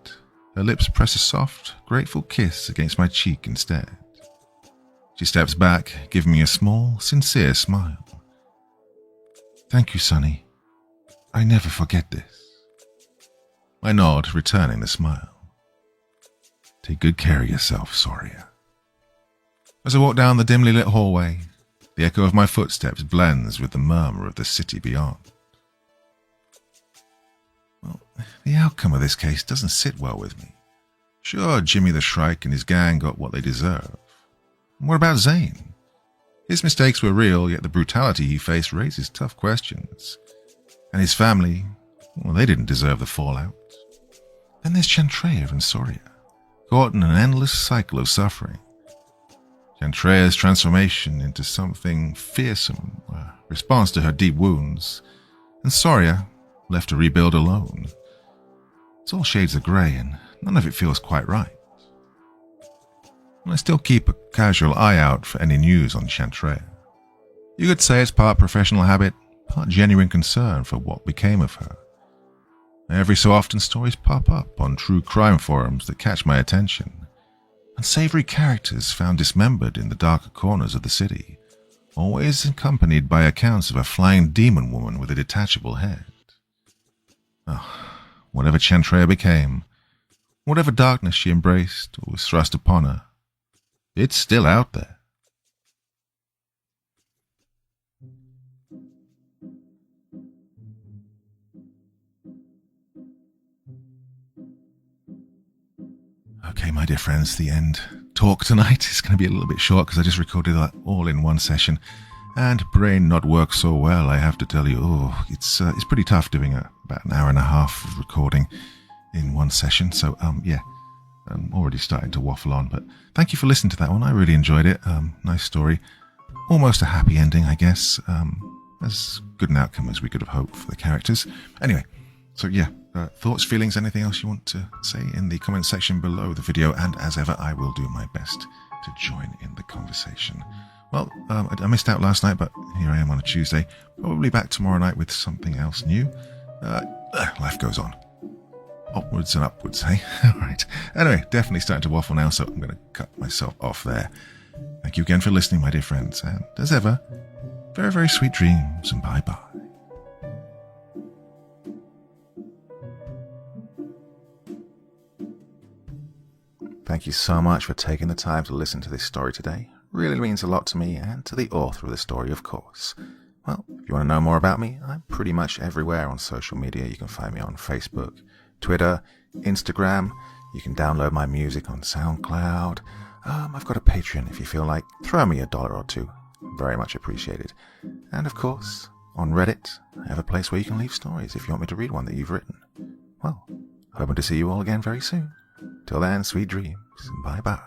her lips press a soft, grateful kiss against my cheek instead. She steps back, giving me a small, sincere smile. "Thank you, Sonny. I never forget this." I nod, returning the smile. "Take good care of yourself, Soria." As I walk down the dimly lit hallway, the echo of my footsteps blends with the murmur of the city beyond. Well, the outcome of this case doesn't sit well with me. Sure, Jimmy the Shrike and his gang got what they deserve. What about Zane? His mistakes were real, yet the brutality he faced raises tough questions. And his family, well, they didn't deserve the fallout. Then there's Chantrea and Soria, caught in an endless cycle of suffering. Chantrea's transformation into something fearsome responds to her deep wounds, and Soria left to rebuild alone. It's all shades of grey, and none of it feels quite right. I still keep a casual eye out for any news on Chantrea. You could say it's part professional habit, part genuine concern for what became of her. Every so often stories pop up on true crime forums that catch my attention. Unsavory characters found dismembered in the darker corners of the city, always accompanied by accounts of a flying demon woman with a detachable head. Oh, whatever Chantrea became, whatever darkness she embraced or was thrust upon her, it's still out there. Okay, my dear friends, the end talk tonight is going to be a little bit short because I just recorded that all in one session, and brain not work so well, I have to tell you. It's pretty tough doing about an hour and a half of recording in one session. So yeah, I'm already starting to waffle on, but thank you for listening to that one. I really enjoyed it. Nice story, almost a happy ending, I guess. As good an outcome as we could have hoped for the characters. Anyway, so yeah. Thoughts, feelings, anything else you want to say in the comment section below the video, and as ever I will do my best to join in the conversation. Well, I missed out last night, but here I am on a Tuesday, probably back tomorrow night with something else new. Life goes on. Upwards and upwards, hey? Alright, anyway, definitely starting to waffle now, so I'm going to cut myself off there. Thank you again for listening, my dear friends, and as ever, very, very sweet dreams, and bye-bye. Thank you so much for taking the time to listen to this story today. Really means a lot to me and to the author of the story, of course. Well, if you want to know more about me, I'm pretty much everywhere on social media. You can find me on Facebook, Twitter, Instagram. You can download my music on SoundCloud. I've got a Patreon if you feel like. Throw me $1 or $2. Very much appreciated. And of course, on Reddit, I have a place where you can leave stories if you want me to read one that you've written. Well, hoping to see you all again very soon. Till then, sweet dreams. Bye-bye.